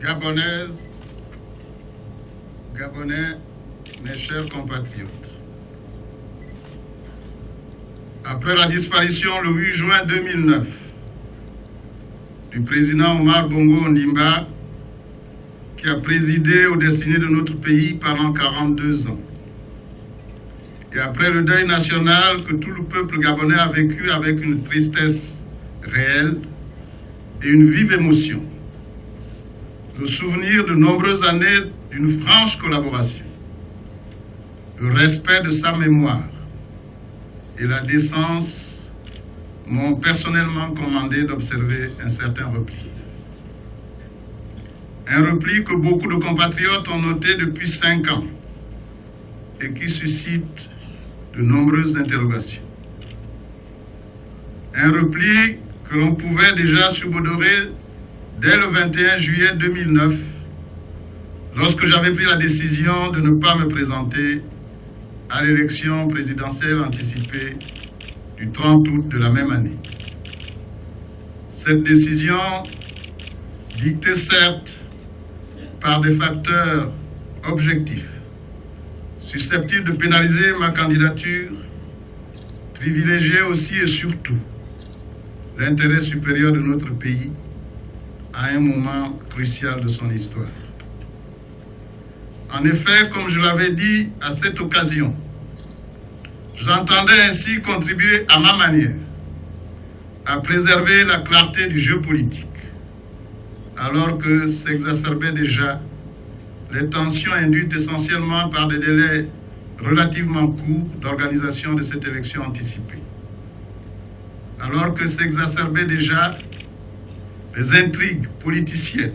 Gabonaises, Gabonais, mes chers compatriotes. Après la disparition le 8 juin 2009 du président Omar Bongo Ondimba, qui a présidé aux destinées de notre pays pendant 42 ans, et après le deuil national que tout le peuple gabonais a vécu avec une tristesse réelle et une vive émotion, le souvenir de nombreuses années d'une franche collaboration, le respect de sa mémoire et la décence m'ont personnellement commandé d'observer un certain repli. Un repli que beaucoup de compatriotes ont noté depuis 5 ans et qui suscite de nombreuses interrogations. Un repli que l'on pouvait déjà subodorer dès le 21 juillet 2009, lorsque j'avais pris la décision de ne pas me présenter à l'élection présidentielle anticipée du 30 août de la même année. Cette décision, dictée certes par des facteurs objectifs, susceptibles de pénaliser ma candidature, privilégiait aussi et surtout l'intérêt supérieur de notre pays à un moment crucial de son histoire. En effet, comme je l'avais dit à cette occasion, j'entendais ainsi contribuer à ma manière à préserver la clarté du jeu politique, alors que s'exacerbaient déjà les tensions induites essentiellement par des délais relativement courts d'organisation de cette élection anticipée, alors que s'exacerbaient déjà les intrigues politiciennes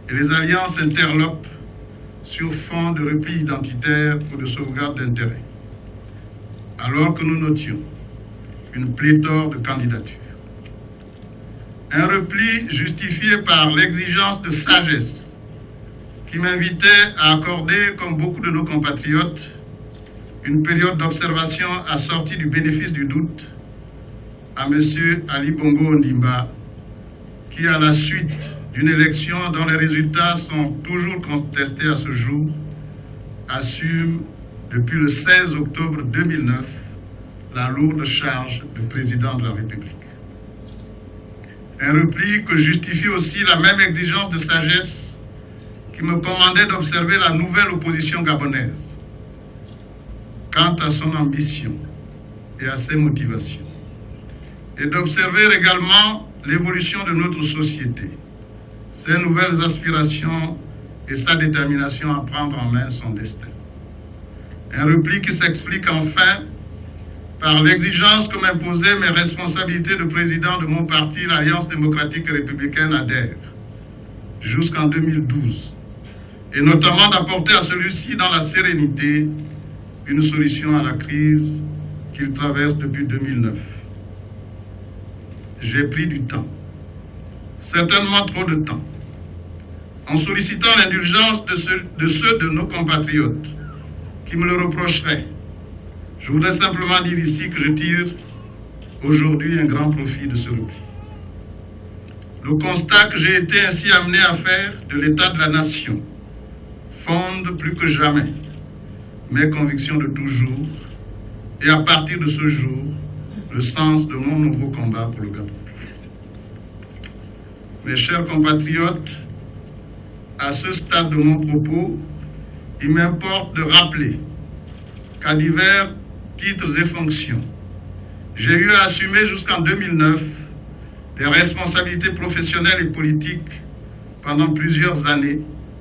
et les alliances interlopes sur fond de repli identitaire ou de sauvegarde d'intérêts, alors que nous notions une pléthore de candidatures. Un repli justifié par l'exigence de sagesse qui m'invitait à accorder, comme beaucoup de nos compatriotes, une période d'observation assortie du bénéfice du doute à M. Ali Bongo Ondimba, qui, à la suite d'une élection dont les résultats sont toujours contestés à ce jour, assume depuis le 16 octobre 2009 la lourde charge de président de la République. Un repli que justifie aussi la même exigence de sagesse qui me commandait d'observer la nouvelle opposition gabonaise quant à son ambition et à ses motivations, et d'observer également l'évolution de notre société, ses nouvelles aspirations et sa détermination à prendre en main son destin. Un repli qui s'explique enfin par l'exigence que m'imposaient mes responsabilités de président de mon parti, l'Alliance démocratique et républicaine ADER, jusqu'en 2012, et notamment d'apporter à celui-ci dans la sérénité une solution à la crise qu'il traverse depuis 2009. J'ai pris du temps, certainement trop de temps, en sollicitant l'indulgence de ceux de nos compatriotes qui me le reprocheraient. Je voudrais simplement dire ici que je tire aujourd'hui un grand profit de ce repli. Le constat que j'ai été ainsi amené à faire de l'état de la nation fonde plus que jamais mes convictions de toujours et à partir de ce jour, le sens de mon nouveau combat pour le Gabon. Mes chers compatriotes, à ce stade de mon propos, il m'importe de rappeler qu'à divers titres et fonctions, j'ai eu à assumer jusqu'en 2009 des responsabilités professionnelles et politiques pendant plusieurs années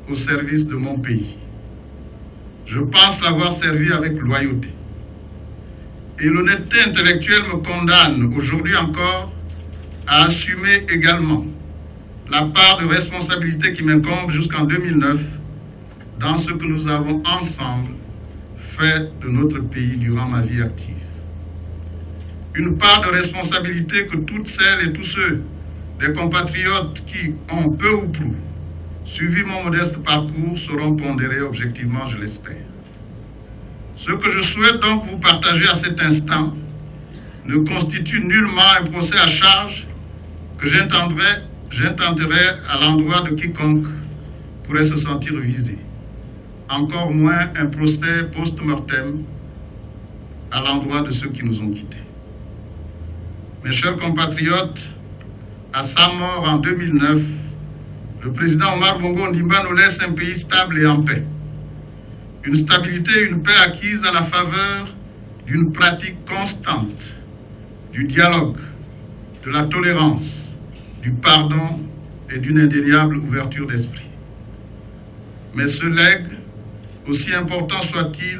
au service de mon pays. Je pense l'avoir servi avec loyauté. Et l'honnêteté intellectuelle me condamne aujourd'hui encore à assumer également la part de responsabilité qui m'incombe jusqu'en 2009 dans ce que nous avons ensemble fait de notre pays durant ma vie active. Une part de responsabilité que toutes celles et tous ceux des compatriotes qui ont peu ou prou suivi mon modeste parcours sauront pondérer objectivement, je l'espère. Ce que je souhaite donc vous partager à cet instant ne constitue nullement un procès à charge que j'entendrai j'intenterai à l'endroit de quiconque pourrait se sentir visé. Encore moins un procès post-mortem à l'endroit de ceux qui nous ont quittés. Mes chers compatriotes, à sa mort en 2009, le président Omar Bongo Ondimba nous laisse un pays stable et en paix. Une stabilité et une paix acquises à la faveur d'une pratique constante, du dialogue, de la tolérance, du pardon et d'une indéniable ouverture d'esprit. Mais ce legs, aussi important soit-il,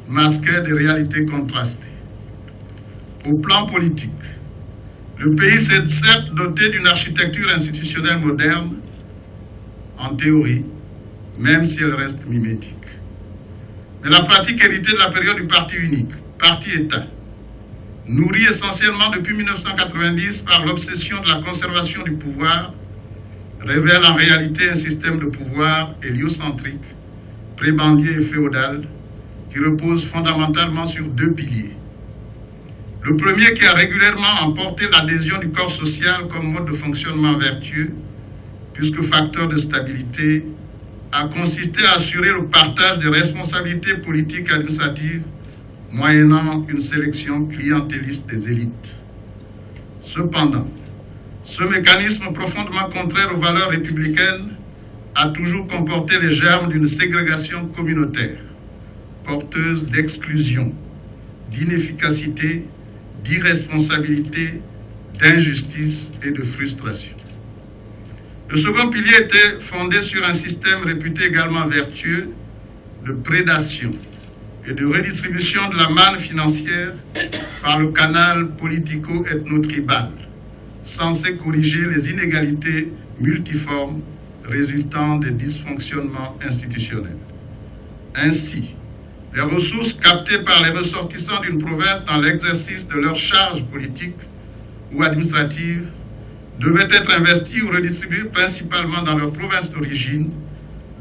masquait des réalités contrastées. Au plan politique, le pays s'est certes doté d'une architecture institutionnelle moderne, en théorie, même si elle reste mimétique. Mais la pratique héritée de la période du parti unique, parti-État, nourrie essentiellement depuis 1990 par l'obsession de la conservation du pouvoir, révèle en réalité un système de pouvoir héliocentrique, prébendier et féodal, qui repose fondamentalement sur deux piliers. Le premier qui a régulièrement emporté l'adhésion du corps social comme mode de fonctionnement vertueux, puisque facteur de stabilité, a consisté à assurer le partage des responsabilités politiques et administratives moyennant une sélection clientéliste des élites. Cependant, ce mécanisme profondément contraire aux valeurs républicaines a toujours comporté les germes d'une ségrégation communautaire, porteuse d'exclusion, d'inefficacité, d'irresponsabilité, d'injustice et de frustration. Le second pilier était fondé sur un système réputé également vertueux de prédation et de redistribution de la manne financière par le canal politico-ethno-tribal, censé corriger les inégalités multiformes résultant des dysfonctionnements institutionnels. Ainsi, les ressources captées par les ressortissants d'une province dans l'exercice de leurs charges politiques ou administratives devaient être investies ou redistribuées principalement dans leur province d'origine,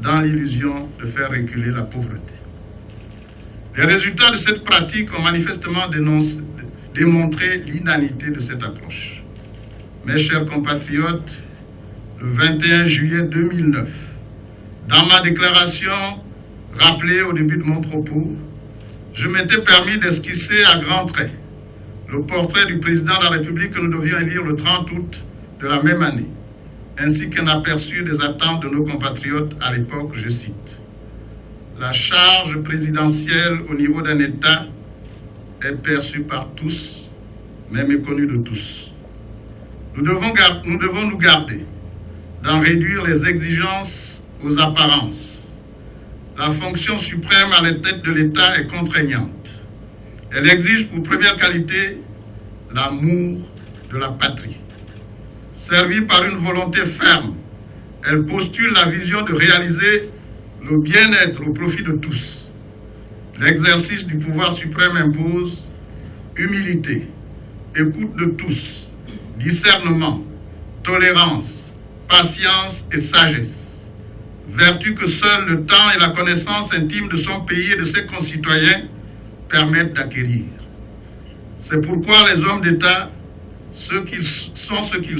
dans l'illusion de faire reculer la pauvreté. Les résultats de cette pratique ont manifestement démontré l'inanité de cette approche. Mes chers compatriotes, le 21 juillet 2009, dans ma déclaration rappelée au début de mon propos, je m'étais permis d'esquisser à grands traits le portrait du président de la République que nous devions élire le 30 août de la même année, ainsi qu'un aperçu des attentes de nos compatriotes à l'époque, je cite. La charge présidentielle au niveau d'un État est perçue par tous, mais méconnue de tous. Nous devons nous garder d'en réduire les exigences aux apparences. La fonction suprême à la tête de l'État est contraignante. Elle exige pour première qualité l'amour de la patrie. Servie par une volonté ferme, elle postule la vision de réaliser le bien-être au profit de tous. L'exercice du pouvoir suprême impose humilité, écoute de tous, discernement, tolérance, patience et sagesse, vertu que seul le temps et la connaissance intime de son pays et de ses concitoyens permettent d'acquérir. C'est pourquoi les hommes d'État, ce qu'ils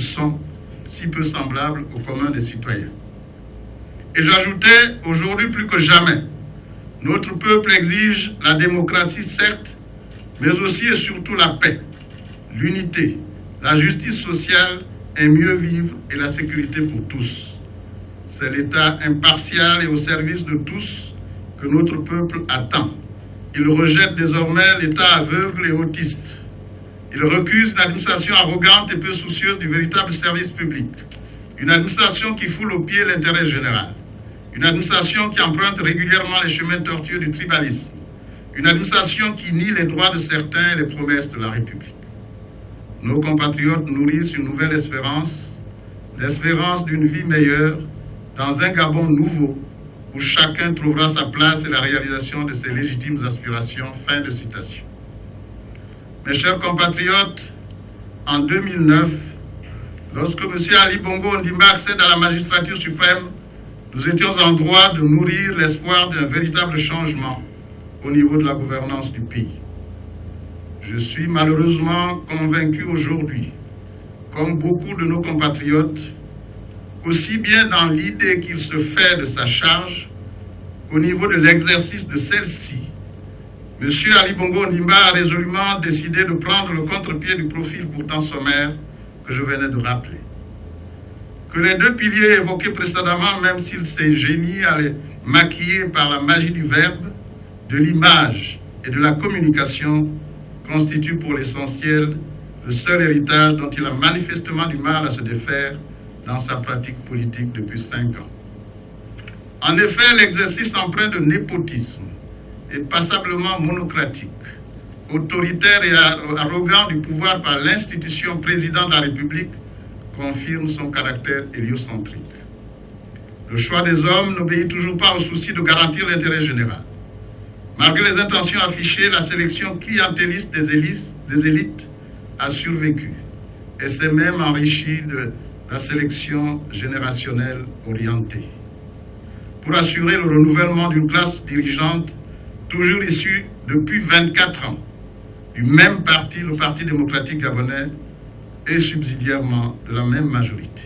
sont, si peu semblables au commun des citoyens. Et j'ajoutais, aujourd'hui plus que jamais, notre peuple exige la démocratie certes, mais aussi et surtout la paix, l'unité, la justice sociale, un mieux vivre et la sécurité pour tous. C'est l'État impartial et au service de tous que notre peuple attend. Il rejette désormais l'État aveugle et autiste. Il recuse une administration arrogante et peu soucieuse du véritable service public. Une administration qui foule aux pieds l'intérêt général. Une administration qui emprunte régulièrement les chemins tortueux du tribalisme. Une administration qui nie les droits de certains et les promesses de la République. Nos compatriotes nourrissent une nouvelle espérance, l'espérance d'une vie meilleure dans un Gabon nouveau où chacun trouvera sa place et la réalisation de ses légitimes aspirations. Fin de citation. Mes chers compatriotes, en 2009, lorsque M. Ali Bongo Ondimba accède à la magistrature suprême, nous étions en droit de nourrir l'espoir d'un véritable changement au niveau de la gouvernance du pays. Je suis malheureusement convaincu aujourd'hui comme beaucoup de nos compatriotes, aussi bien dans l'idée qu'il se fait de sa charge qu'au niveau de l'exercice de celle-ci, M. Ali Bongo Ondimba a résolument décidé de prendre le contre-pied du profil pourtant sommaire que je venais de rappeler. Que les deux piliers évoqués précédemment, même s'il s'ingénie à les maquiller par la magie du verbe, de l'image et de la communication, constituent pour l'essentiel le seul héritage dont il a manifestement du mal à se défaire dans sa pratique politique depuis 5 ans. En effet, l'exercice empreint de népotisme et passablement monocratique, autoritaire et arrogant du pouvoir par l'institution président de la République confirme son caractère héliocentrique. Le choix des hommes n'obéit toujours pas au souci de garantir l'intérêt général. Malgré les intentions affichées, la sélection clientéliste des élites a survécu et s'est même enrichie de la sélection générationnelle orientée. Pour assurer le renouvellement d'une classe dirigeante toujours issue depuis 24 ans du même parti, le Parti démocratique gabonais, et subsidiairement de la même majorité.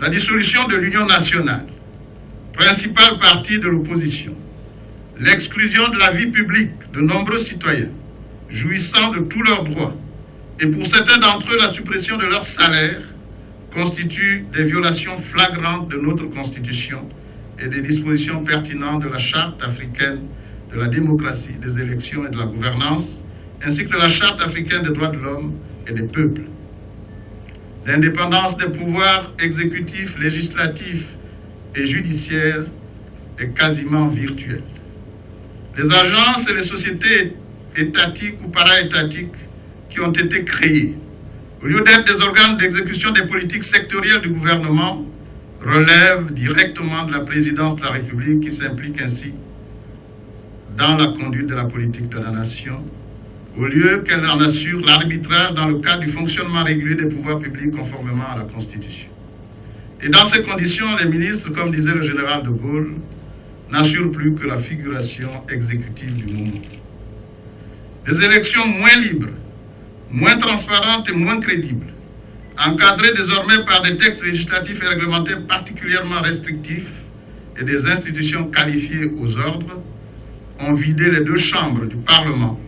La dissolution de l'Union nationale, principal parti de l'opposition, l'exclusion de la vie publique de nombreux citoyens jouissant de tous leurs droits et pour certains d'entre eux la suppression de leur salaire constituent des violations flagrantes de notre Constitution et des dispositions pertinentes de la Charte africaine de la démocratie, des élections et de la gouvernance, ainsi que de la Charte africaine des droits de l'homme et des peuples. L'indépendance des pouvoirs exécutifs, législatifs et judiciaires est quasiment virtuelle. Les agences et les sociétés étatiques ou para-étatiques qui ont été créées, au lieu d'être des organes d'exécution des politiques sectorielles du gouvernement, relèvent directement de la présidence de la République qui s'implique ainsi dans la conduite de la politique de la nation, au lieu qu'elle en assure l'arbitrage dans le cadre du fonctionnement régulier des pouvoirs publics conformément à la Constitution. Et dans ces conditions, les ministres, comme disait le général de Gaulle, n'assurent plus que la figuration exécutive du moment. Des élections moins libres, moins transparentes et moins crédibles, encadrées désormais par des textes législatifs et réglementaires particulièrement restrictifs et des institutions qualifiées aux ordres, ont vidé les deux chambres du Parlement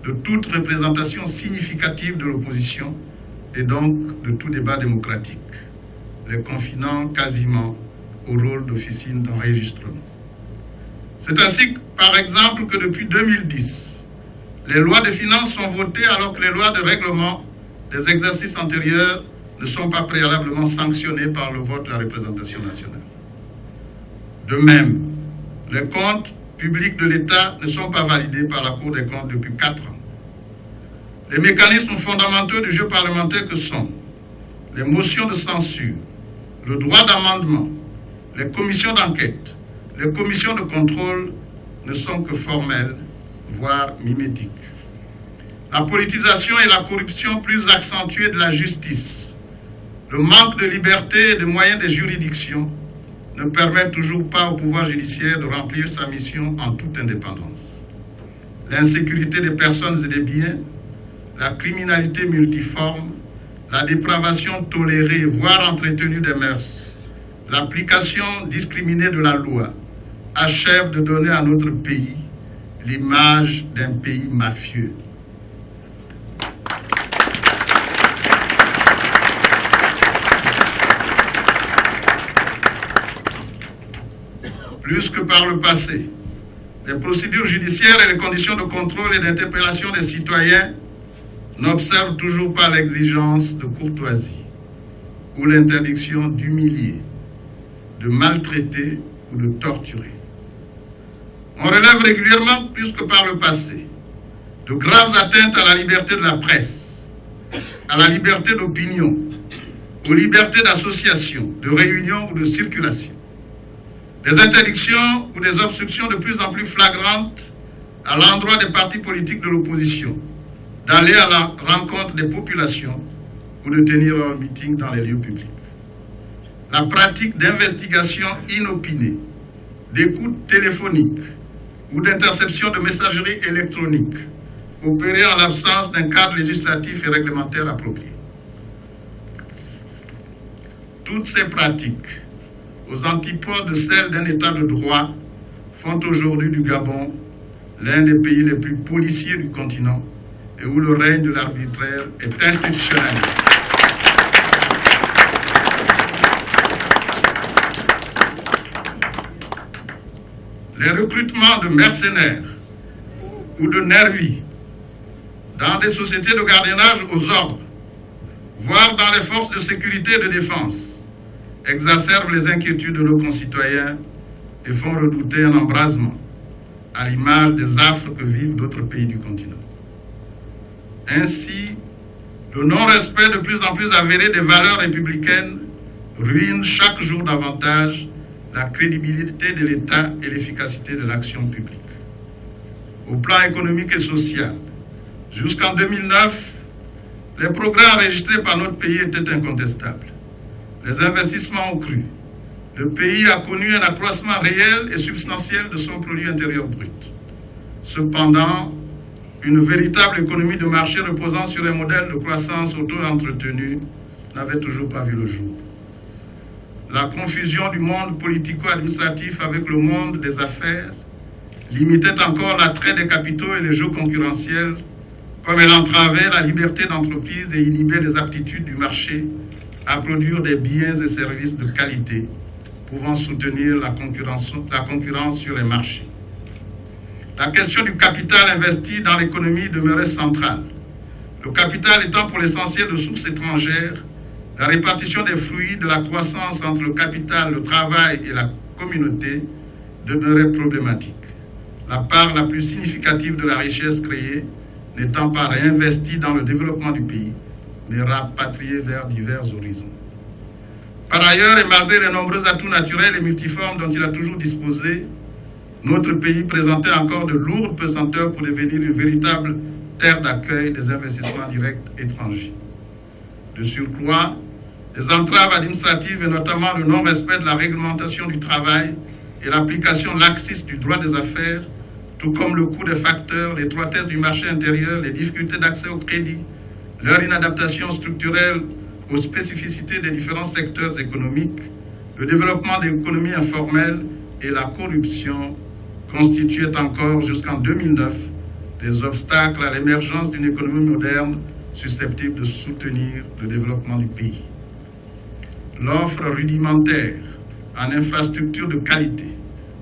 de toute représentation significative de l'opposition et donc de tout débat démocratique, les confinant quasiment au rôle d'officine d'enregistrement. C'est ainsi, par exemple, que depuis 2010, les lois de finances sont votées alors que les lois de règlement des exercices antérieurs ne sont pas préalablement sanctionnées par le vote de la représentation nationale. De même, les comptes publics de l'État ne sont pas validés par la Cour des comptes depuis 4 ans. Les mécanismes fondamentaux du jeu parlementaire que sont les motions de censure, le droit d'amendement, les commissions d'enquête, les commissions de contrôle ne sont que formelles, voire mimétiques. La politisation et la corruption plus accentuée de la justice, le manque de liberté et de moyens des juridictions ne permettent toujours pas au pouvoir judiciaire de remplir sa mission en toute indépendance. L'insécurité des personnes et des biens, la criminalité multiforme, la dépravation tolérée, voire entretenue des mœurs, l'application discriminée de la loi achève de donner à notre pays l'image d'un pays mafieux. Plus que par le passé, les procédures judiciaires et les conditions de contrôle et d'interpellation des citoyens n'observent toujours pas l'exigence de courtoisie ou l'interdiction d'humilier, de maltraiter ou de torturer. On relève régulièrement, plus que par le passé, de graves atteintes à la liberté de la presse, à la liberté d'opinion, aux libertés d'association, de réunion ou de circulation. Des interdictions ou des obstructions de plus en plus flagrantes à l'endroit des partis politiques de l'opposition, d'aller à la rencontre des populations ou de tenir leur meeting dans les lieux publics. La pratique d'investigation inopinée, d'écoute téléphonique ou d'interception de messagerie électronique, opérée en l'absence d'un cadre législatif et réglementaire approprié. Toutes ces pratiques, aux antipodes de celles d'un État de droit, font aujourd'hui du Gabon l'un des pays les plus policiers du continent et où le règne de l'arbitraire est institutionnalisé. Les recrutements de mercenaires ou de nervis dans des sociétés de gardiennage aux ordres, voire dans les forces de sécurité et de défense, exacerbent les inquiétudes de nos concitoyens et font redouter un embrasement à l'image des affres que vivent d'autres pays du continent. Ainsi, le non-respect de plus en plus avéré des valeurs républicaines ruine chaque jour davantage la crédibilité de l'État et l'efficacité de l'action publique. Au plan économique et social, jusqu'en 2009, les progrès enregistrés par notre pays étaient incontestables. Les investissements ont cru. Le pays a connu un accroissement réel et substantiel de son produit intérieur brut. Cependant, une véritable économie de marché reposant sur un modèle de croissance auto-entretenu n'avait toujours pas vu le jour. La confusion du monde politico-administratif avec le monde des affaires limitait encore l'attrait des capitaux et les jeux concurrentiels, comme elle entravait la liberté d'entreprise et inhibait les aptitudes du marché à produire des biens et services de qualité, pouvant soutenir la concurrence sur les marchés. La question du capital investi dans l'économie demeurait centrale. Le capital étant pour l'essentiel de sources étrangères, la répartition des fruits de la croissance entre le capital, le travail et la communauté demeurait problématique. La part la plus significative de la richesse créée n'étant pas réinvestie dans le développement du pays, mais rapatriée vers divers horizons. Par ailleurs, et malgré les nombreux atouts naturels et multiformes dont il a toujours disposé, notre pays présentait encore de lourdes pesanteurs pour devenir une véritable terre d'accueil des investissements directs étrangers. De surcroît, les entraves administratives et notamment le non-respect de la réglementation du travail et l'application laxiste du droit des affaires, tout comme le coût des facteurs, l'étroitesse du marché intérieur, les difficultés d'accès au crédit, leur inadaptation structurelle aux spécificités des différents secteurs économiques, le développement de l'économie informelle et la corruption constituaient encore jusqu'en 2009 des obstacles à l'émergence d'une économie moderne susceptible de soutenir le développement du pays. L'offre rudimentaire en infrastructures de qualité,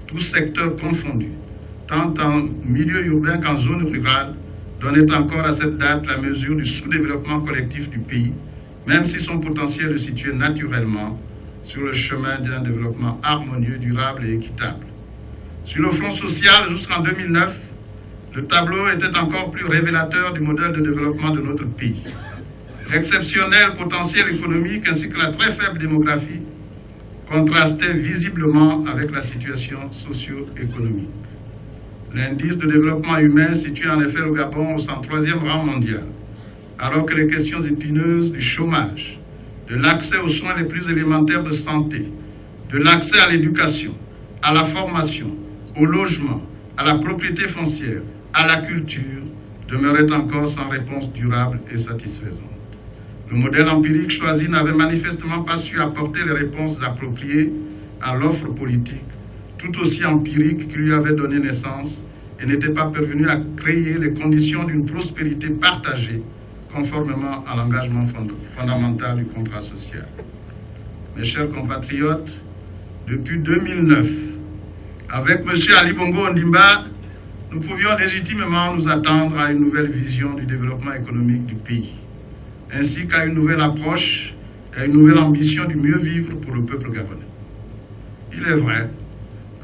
tous secteurs confondus, tant en milieu urbain qu'en zone rurale, donnait encore à cette date la mesure du sous-développement collectif du pays, même si son potentiel le situait naturellement sur le chemin d'un développement harmonieux, durable et équitable. Sur le front social, jusqu'en 2009, le tableau était encore plus révélateur du modèle de développement de notre pays. L'exceptionnel potentiel économique ainsi que la très faible démographie contrastaient visiblement avec la situation socio-économique. L'indice de développement humain situe en effet le Gabon au 103e rang mondial, alors que les questions épineuses du chômage, de l'accès aux soins les plus élémentaires de santé, de l'accès à l'éducation, à la formation, au logement, à la propriété foncière, à la culture, demeuraient encore sans réponse durable et satisfaisante. Le modèle empirique choisi n'avait manifestement pas su apporter les réponses appropriées à l'offre politique, tout aussi empirique qui lui avait donné naissance et n'était pas parvenu à créer les conditions d'une prospérité partagée conformément à l'engagement fondamental du contrat social. Mes chers compatriotes, depuis 2009, avec M. Ali Bongo Ondimba, nous pouvions légitimement nous attendre à une nouvelle vision du développement économique du pays, ainsi qu'à une nouvelle approche et à une nouvelle ambition du mieux vivre pour le peuple gabonais. Il est vrai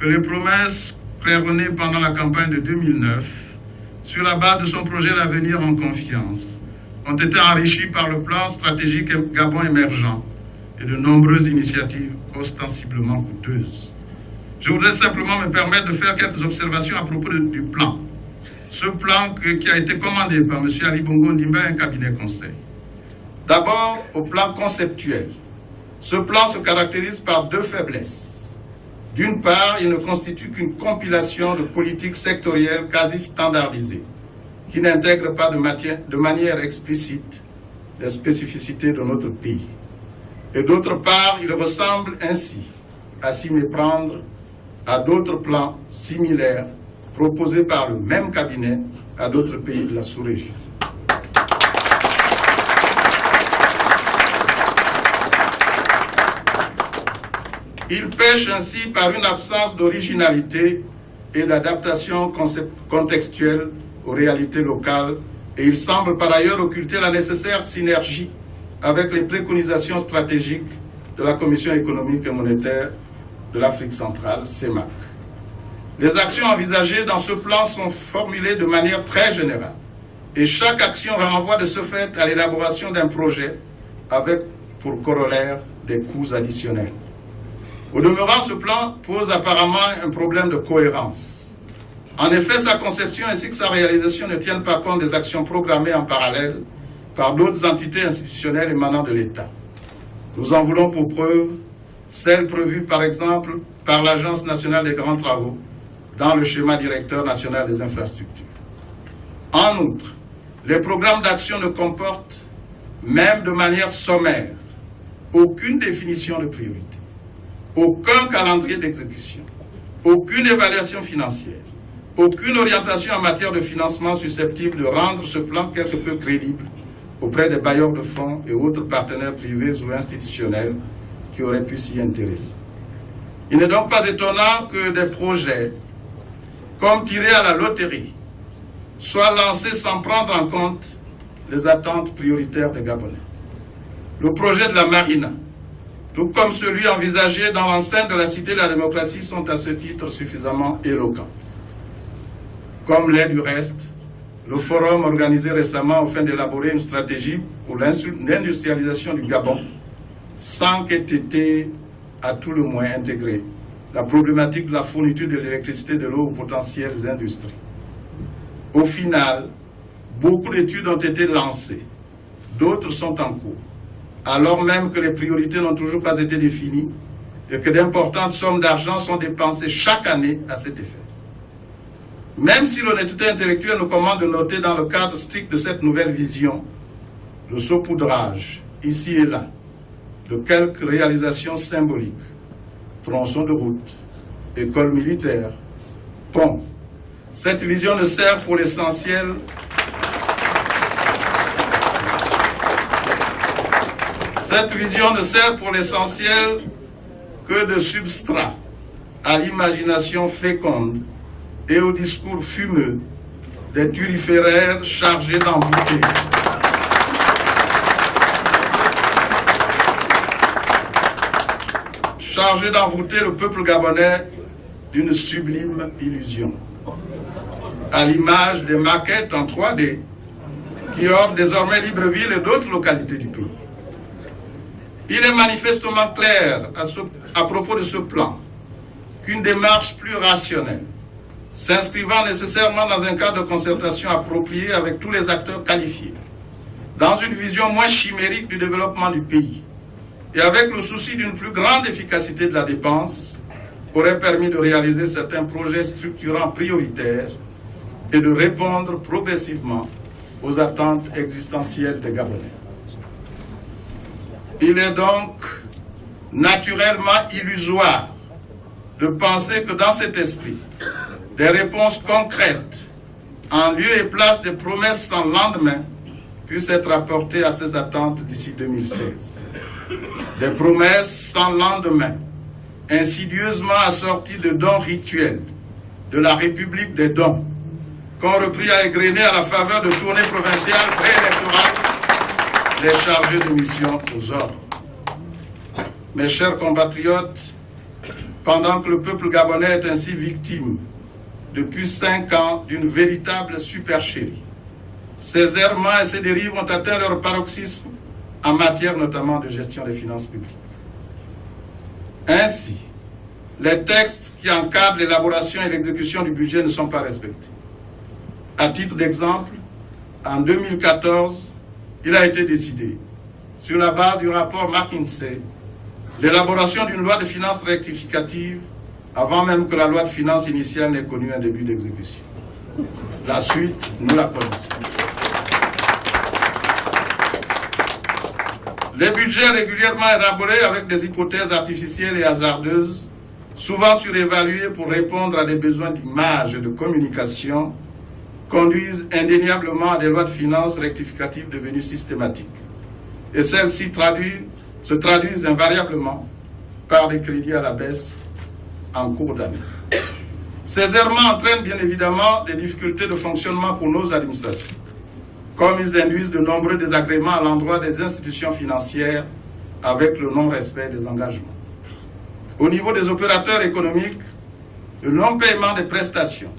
que les promesses claironnées pendant la campagne de 2009, sur la base de son projet L'avenir en confiance, ont été enrichies par le plan stratégique Gabon émergent et de nombreuses initiatives ostensiblement coûteuses. Je voudrais simplement me permettre de faire quelques observations à propos du plan. Ce plan qui a été commandé par M. Ali Bongo Ondimba et un cabinet conseil. D'abord, au plan conceptuel. Ce plan se caractérise par deux faiblesses. D'une part, il ne constitue qu'une compilation de politiques sectorielles quasi standardisées, qui n'intègrent pas de manière explicite les spécificités de notre pays. Et d'autre part, il ressemble ainsi à s'y méprendre à d'autres plans similaires proposés par le même cabinet à d'autres pays de la sous-région. Il pêche ainsi par une absence d'originalité et d'adaptation contextuelle aux réalités locales, et il semble par ailleurs occulter la nécessaire synergie avec les préconisations stratégiques de la Commission économique et monétaire de l'Afrique centrale, CEMAC. Les actions envisagées dans ce plan sont formulées de manière très générale, et chaque action renvoie de ce fait à l'élaboration d'un projet avec pour corollaire des coûts additionnels. Au demeurant, ce plan pose apparemment un problème de cohérence. En effet, sa conception ainsi que sa réalisation ne tiennent pas compte des actions programmées en parallèle par d'autres entités institutionnelles émanant de l'État. Nous en voulons pour preuve celles prévues par exemple par l'Agence nationale des grands travaux dans le schéma directeur national des infrastructures. En outre, les programmes d'action ne comportent, même de manière sommaire, aucune définition de priorité, aucun calendrier d'exécution, aucune évaluation financière, aucune orientation en matière de financement susceptible de rendre ce plan quelque peu crédible auprès des bailleurs de fonds et autres partenaires privés ou institutionnels qui auraient pu s'y intéresser. Il n'est donc pas étonnant que des projets, comme tirés à la loterie, soient lancés sans prendre en compte les attentes prioritaires des Gabonais. Le projet de la Marina, tout comme celui envisagé dans l'enceinte de la Cité de la démocratie, sont à ce titre suffisamment éloquents. Comme l'est du reste le forum organisé récemment afin d'élaborer une stratégie pour l'industrialisation du Gabon, sans qu'ait été à tout le moins intégrée la problématique de la fourniture de l'électricité et de l'eau aux potentielles industries. Au final, beaucoup d'études ont été lancées, d'autres sont en cours, alors même que les priorités n'ont toujours pas été définies et que d'importantes sommes d'argent sont dépensées chaque année à cet effet. Même si l'honnêteté intellectuelle nous commande de noter dans le cadre strict de cette nouvelle vision le saupoudrage, ici et là, de quelques réalisations symboliques, tronçons de route, écoles militaires, ponts. Cette vision ne sert pour l'essentiel que de substrat à l'imagination féconde et au discours fumeux des turiféraires chargés d'envoûter. Chargés d'envoûter le peuple gabonais d'une sublime illusion, à l'image des maquettes en 3D qui ornent désormais Libreville et d'autres localités du pays. Il est manifestement clair à propos de ce plan qu'une démarche plus rationnelle, s'inscrivant nécessairement dans un cadre de concertation approprié avec tous les acteurs qualifiés, dans une vision moins chimérique du développement du pays, et avec le souci d'une plus grande efficacité de la dépense, aurait permis de réaliser certains projets structurants prioritaires et de répondre progressivement aux attentes existentielles des Gabonais. Il est donc naturellement illusoire de penser que dans cet esprit, des réponses concrètes, en lieu et place des promesses sans lendemain, puissent être apportées à ces attentes d'ici 2016. Des promesses sans lendemain, insidieusement assorties de dons rituels de la République des dons, qu'ont repris à égrener à la faveur de tournées provinciales préélectorales les chargés de mission aux ordres. Mes chers compatriotes, pendant que le peuple gabonais est ainsi victime depuis 5 ans d'une véritable supercherie, ces errements et ces dérives ont atteint leur paroxysme en matière notamment de gestion des finances publiques. Ainsi, les textes qui encadrent l'élaboration et l'exécution du budget ne sont pas respectés. À titre d'exemple, en 2014, il a été décidé, sur la base du rapport McKinsey, l'élaboration d'une loi de finances rectificative avant même que la loi de finances initiale n'ait connu un début d'exécution. La suite, nous la connaissons. Les budgets régulièrement élaborés avec des hypothèses artificielles et hasardeuses, souvent surévaluées pour répondre à des besoins d'image et de communication, conduisent indéniablement à des lois de finances rectificatives devenues systématiques. Et celles-ci se traduisent invariablement par des crédits à la baisse en cours d'année. Ces errements entraînent bien évidemment des difficultés de fonctionnement pour nos administrations, comme ils induisent de nombreux désagréments à l'endroit des institutions financières avec le non-respect des engagements. Au niveau des opérateurs économiques, le non-paiement des prestations,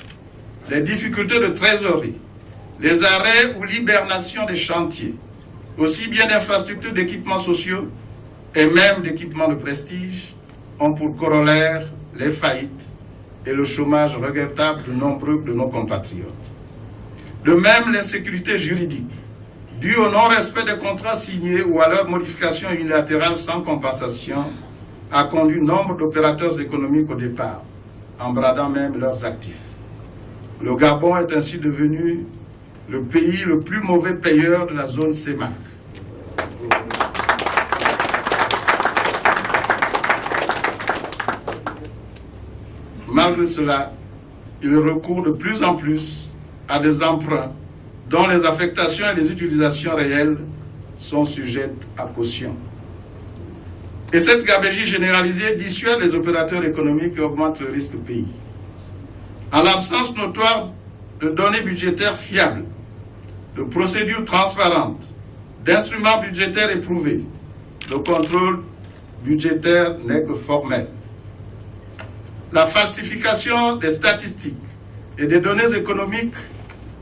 les difficultés de trésorerie, les arrêts ou l'hibernation des chantiers, aussi bien d'infrastructures d'équipements sociaux et même d'équipements de prestige, ont pour corollaire les faillites et le chômage regrettable de nombreux de nos compatriotes. De même, l'insécurité juridique, due au non-respect des contrats signés ou à leur modification unilatérale sans compensation, a conduit nombre d'opérateurs économiques au départ, en bradant même leurs actifs. Le Gabon est ainsi devenu le pays le plus mauvais payeur de la zone CEMAC. Malgré cela, il recourt de plus en plus à des emprunts dont les affectations et les utilisations réelles sont sujettes à caution. Et cette gabegie généralisée dissuade les opérateurs économiques et augmente le risque pays. En l'absence notoire de données budgétaires fiables, de procédures transparentes, d'instruments budgétaires éprouvés, le contrôle budgétaire n'est que formel. La falsification des statistiques et des données économiques,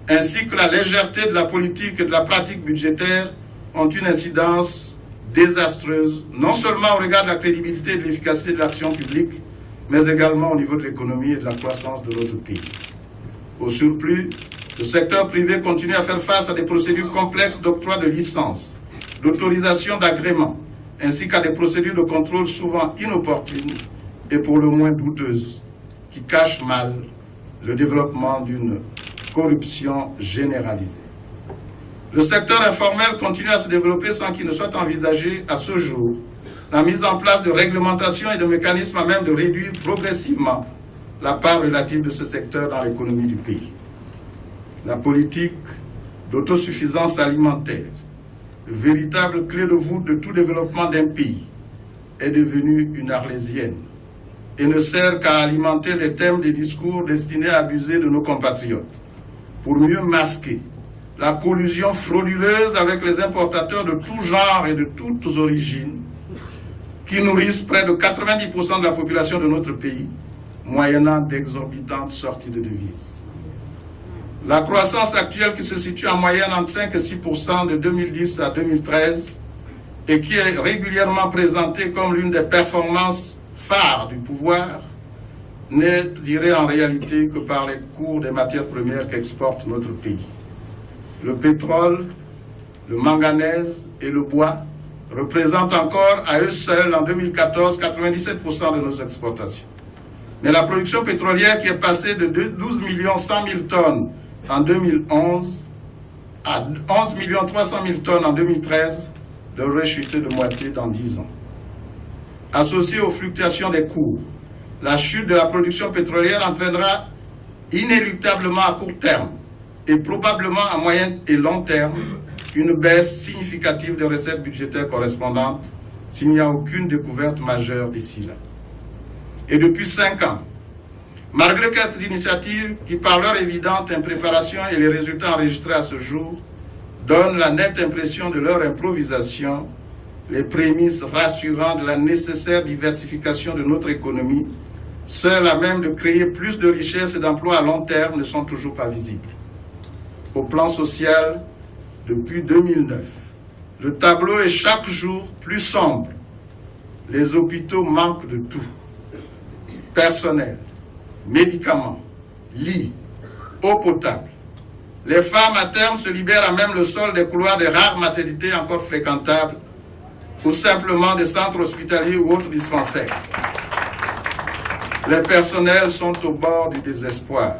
ainsi que la légèreté de la politique et de la pratique budgétaire ont une incidence désastreuse, non seulement au regard de la crédibilité et de l'efficacité de l'action publique, mais également au niveau de l'économie et de la croissance de notre pays. Au surplus, le secteur privé continue à faire face à des procédures complexes d'octroi de licences, d'autorisation d'agrément, ainsi qu'à des procédures de contrôle souvent inopportunes et pour le moins douteuses, qui cachent mal le développement d'une corruption généralisée. Le secteur informel continue à se développer sans qu'il ne soit envisagé à ce jour la mise en place de réglementations et de mécanismes à même de réduire progressivement la part relative de ce secteur dans l'économie du pays. La politique d'autosuffisance alimentaire, véritable clé de voûte de tout développement d'un pays, est devenue une arlésienne et ne sert qu'à alimenter les thèmes des discours destinés à abuser de nos compatriotes, pour mieux masquer la collusion frauduleuse avec les importateurs de tout genre et de toutes origines, qui nourrissent près de 90% de la population de notre pays, moyennant d'exorbitantes sorties de devises. La croissance actuelle qui se situe en moyenne entre 5 et 6% de 2010 à 2013 et qui est régulièrement présentée comme l'une des performances phares du pouvoir, n'est, je dirais, en réalité que par les cours des matières premières qu'exporte notre pays. Le pétrole, le manganèse et le bois représentent encore à eux seuls en 2014 97% de nos exportations. Mais la production pétrolière qui est passée de 12 100 000 tonnes en 2011 à 11 300 000 tonnes en 2013 devrait chuter de moitié dans 10 ans. Associée aux fluctuations des cours, la chute de la production pétrolière entraînera inéluctablement à court terme et probablement à moyen et long terme une baisse significative des recettes budgétaires correspondantes s'il n'y a aucune découverte majeure d'ici là. Et depuis 5 ans, malgré quelques initiatives qui, par leur évidente impréparation et les résultats enregistrés à ce jour, donnent la nette impression de leur improvisation, les prémices rassurantes de la nécessaire diversification de notre économie, seules à même de créer plus de richesses et d'emplois à long terme, ne sont toujours pas visibles. Au plan social, depuis 2009, le tableau est chaque jour plus sombre. Les hôpitaux manquent de tout. Personnel, médicaments, lits, eau potable. Les femmes à terme se libèrent à même le sol des couloirs des rares maternités encore fréquentables ou simplement des centres hospitaliers ou autres dispensaires. Les personnels sont au bord du désespoir.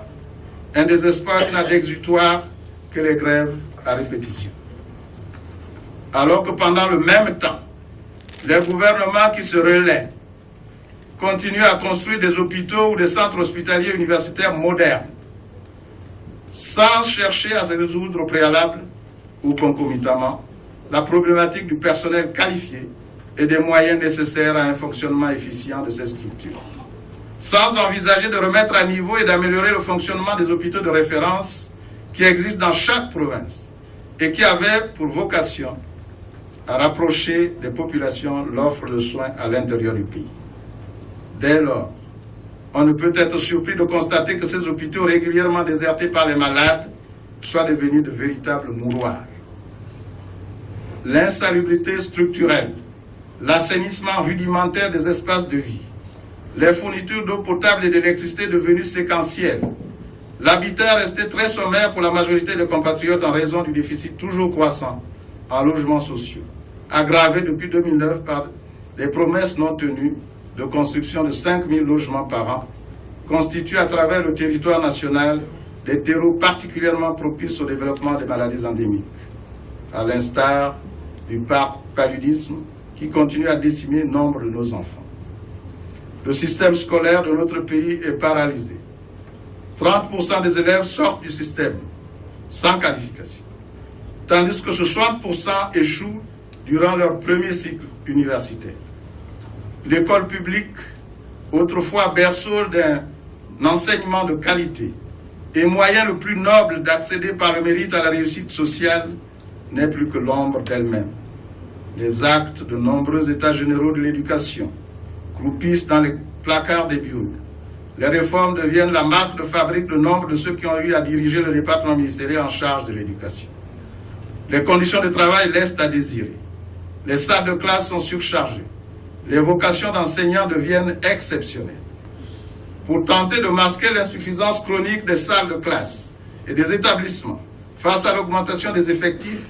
Un désespoir qui n'a d'exutoire que les grèves à répétition. Alors que pendant le même temps, Les gouvernements qui se relaient continuent à construire des hôpitaux ou des centres hospitaliers universitaires modernes, sans chercher à se résoudre au préalable ou concomitamment la problématique du personnel qualifié et des moyens nécessaires à un fonctionnement efficient de ces structures. Sans envisager de remettre à niveau et d'améliorer le fonctionnement des hôpitaux de référence qui existent dans chaque province et qui avaient pour vocation à rapprocher des populations l'offre de soins à l'intérieur du pays. Dès lors, on ne peut être surpris de constater que ces hôpitaux régulièrement désertés par les malades soient devenus de véritables mouroirs. L'insalubrité structurelle, l'assainissement rudimentaire des espaces de vie, les fournitures d'eau potable et d'électricité devenues séquentielles, l'habitat resté très sommaire pour la majorité des compatriotes en raison du déficit toujours croissant en logements sociaux, aggravé depuis 2009 par des promesses non tenues de construction de 5 000 logements par an, constituent à travers le territoire national des terreaux particulièrement propices au développement des maladies endémiques, à l'instar du paludisme qui continue à décimer nombre de nos enfants. Le système scolaire de notre pays est paralysé. 30% des élèves sortent du système sans qualification, tandis que 60% échouent durant leur premier cycle universitaire. L'école publique, autrefois berceau d'un enseignement de qualité et moyen le plus noble d'accéder par le mérite à la réussite sociale, n'est plus que l'ombre d'elle-même. Les actes de nombreux états généraux de l'éducation croupissent dans les placards des bureaux. Les réformes deviennent la marque de fabrique de nombre de ceux qui ont eu à diriger le département ministériel en charge de l'éducation. Les conditions de travail laissent à désirer. Les salles de classe sont surchargées. Les vocations d'enseignants deviennent exceptionnelles. Pour tenter de masquer l'insuffisance chronique des salles de classe et des établissements face à l'augmentation des effectifs,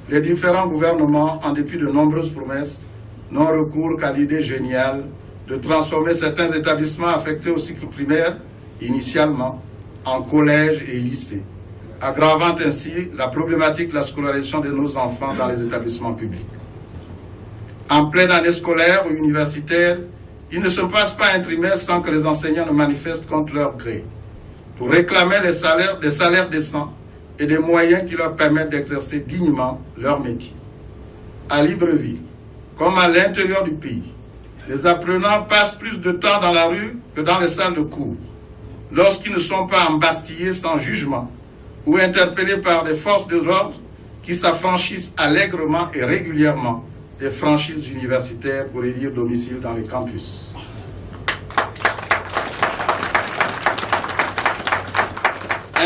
les différents gouvernements, en dépit de nombreuses promesses, n'ont recours qu'à l'idée géniale de transformer certains établissements affectés au cycle primaire, initialement, en collèges et lycées, aggravant ainsi la problématique de la scolarisation de nos enfants dans les établissements publics. En pleine année scolaire ou universitaire, il ne se passe pas un trimestre sans que les enseignants ne manifestent contre leur gré, pour réclamer des salaires décents et des moyens qui leur permettent d'exercer dignement leur métier. À Libreville, comme à l'intérieur du pays, les apprenants passent plus de temps dans la rue que dans les salles de cours, lorsqu'ils ne sont pas embastillés sans jugement ou interpellés par des forces de l'ordre qui s'affranchissent allègrement et régulièrement des franchises universitaires pour élire domicile dans les campus.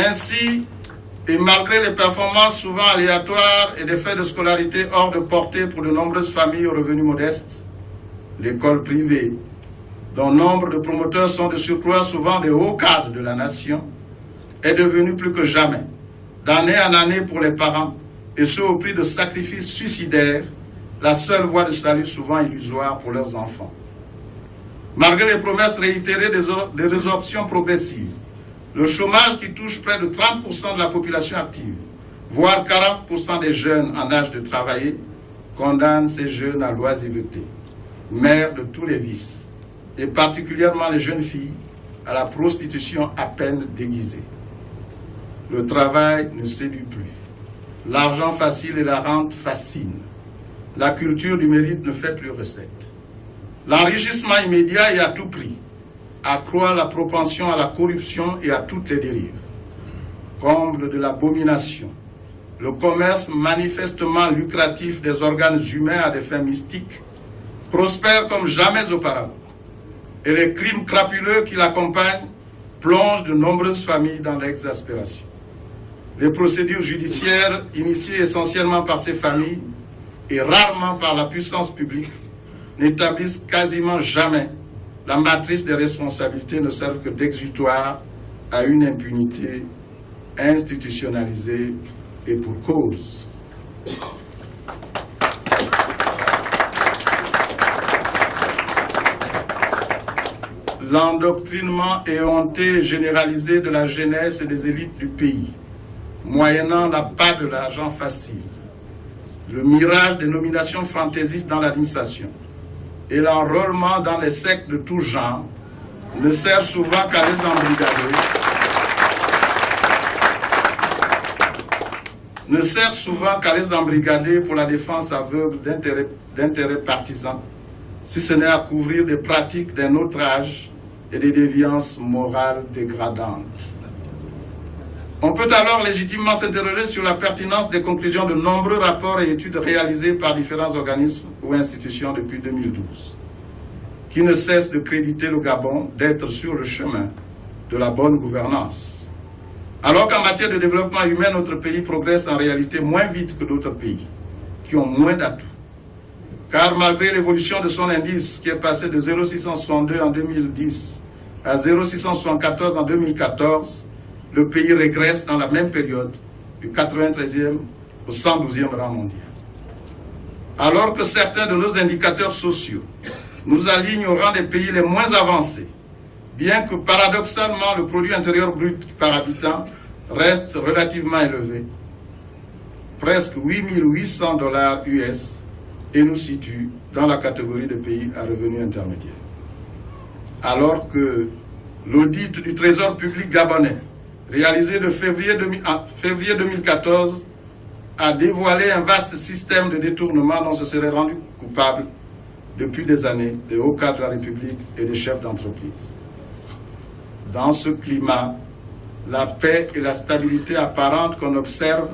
Ainsi, et malgré les performances souvent aléatoires et des frais de scolarité hors de portée pour de nombreuses familles aux revenus modestes, l'école privée, dont nombre de promoteurs sont de surcroît souvent des hauts cadres de la nation, est devenue plus que jamais, d'année en année pour les parents, et ce au prix de sacrifices suicidaires, la seule voie de salut souvent illusoire pour leurs enfants. Malgré les promesses réitérées des résorptions progressives, le chômage qui touche près de 30% de la population active, voire 40% des jeunes en âge de travailler, condamne ces jeunes à l'oisiveté, mère de tous les vices, et particulièrement les jeunes filles, à la prostitution à peine déguisée. Le travail ne séduit plus. L'argent facile et la rente fascinent. La culture du mérite ne fait plus recette. L'enrichissement immédiat et à tout prix accroît la propension à la corruption et à toutes les dérives. Comble de l'abomination, le commerce manifestement lucratif des organes humains à des fins mystiques prospère comme jamais auparavant, et les crimes crapuleux qui l'accompagnent plongent de nombreuses familles dans l'exaspération. Les procédures judiciaires initiées essentiellement par ces familles et rarement par la puissance publique n'établissent quasiment jamais la matrice des responsabilités, ne servent que d'exutoire à une impunité institutionnalisée et pour cause. L'endoctrinement éhonté et généralisé de la jeunesse et des élites du pays, moyennant la part de l'argent facile, le mirage des nominations fantaisistes dans l'administration, et l'enrôlement dans les sectes de tout genre ne sert souvent qu'à les embrigader. Ne sert souvent qu'à les embrigader pour la défense aveugle d'intérêts partisans, si ce n'est à couvrir des pratiques d'un autre âge et des déviances morales dégradantes. On peut alors légitimement s'interroger sur la pertinence des conclusions de nombreux rapports et études réalisés par différents organismes ou institutions depuis 2012, qui ne cessent de créditer le Gabon d'être sur le chemin de la bonne gouvernance. Alors qu'en matière de développement humain, notre pays progresse en réalité moins vite que d'autres pays, qui ont moins d'atouts. Car malgré l'évolution de son indice, qui est passé de 0,662 en 2010 à 0,674 en 2014, le pays régresse dans la même période du 93e au 112e rang mondial. Alors que certains de nos indicateurs sociaux nous alignent au rang des pays les moins avancés, bien que paradoxalement le produit intérieur brut par habitant reste relativement élevé, presque 8 800 $ US, et nous situe dans la catégorie des pays à revenus intermédiaires. Alors que l'audit du Trésor public gabonais, réalisé de février 2014, a dévoilé un vaste système de détournement dont se seraient rendus coupables depuis des années des hauts cadres de la République et des chefs d'entreprise. Dans ce climat, la paix et la stabilité apparente qu'on observe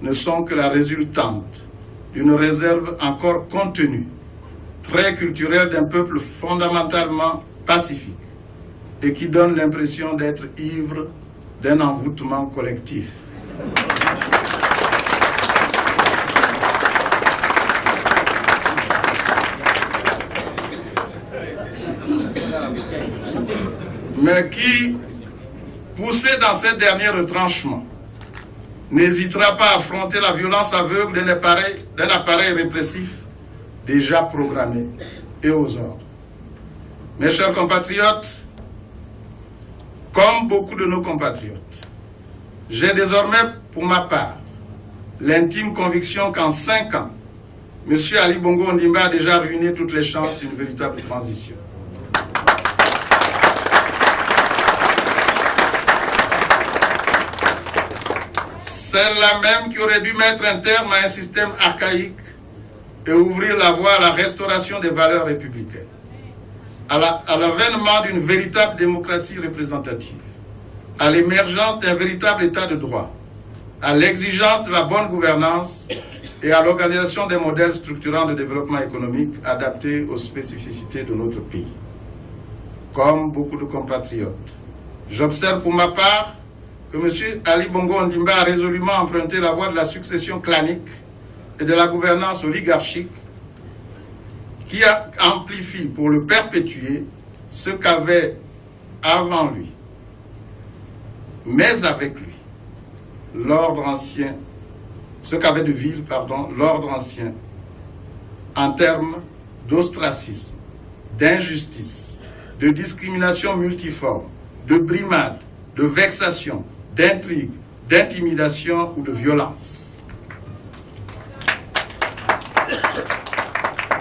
ne sont que la résultante d'une réserve encore contenue, très culturelle d'un peuple fondamentalement pacifique et qui donne l'impression d'être ivre d'un envoûtement collectif. Mais qui, poussé dans ces derniers retranchements, n'hésitera pas à affronter la violence aveugle d'un appareil répressif déjà programmé et aux ordres. Mes chers compatriotes, comme beaucoup de nos compatriotes, j'ai désormais, pour ma part, l'intime conviction qu'en 5 ans, M. Ali Bongo Ondimba a déjà ruiné toutes les chances d'une véritable transition. Celle-là même qui aurait dû mettre un terme à un système archaïque et ouvrir la voie à la restauration des valeurs républicaines, à l'avènement d'une véritable démocratie représentative, à l'émergence d'un véritable état de droit, à l'exigence de la bonne gouvernance et à l'organisation des modèles structurants de développement économique adaptés aux spécificités de notre pays. Comme beaucoup de compatriotes, j'observe pour ma part que M. Ali Bongo Ondimba a résolument emprunté la voie de la succession clanique et de la gouvernance oligarchique qui amplifie pour le perpétuer ce qu'avait avant lui, mais avec lui, l'ordre ancien, ce qu'avait de vil, l'ordre ancien, en termes d'ostracisme, d'injustice, de discrimination multiforme, de brimade, de vexation, d'intrigue, d'intimidation ou de violence.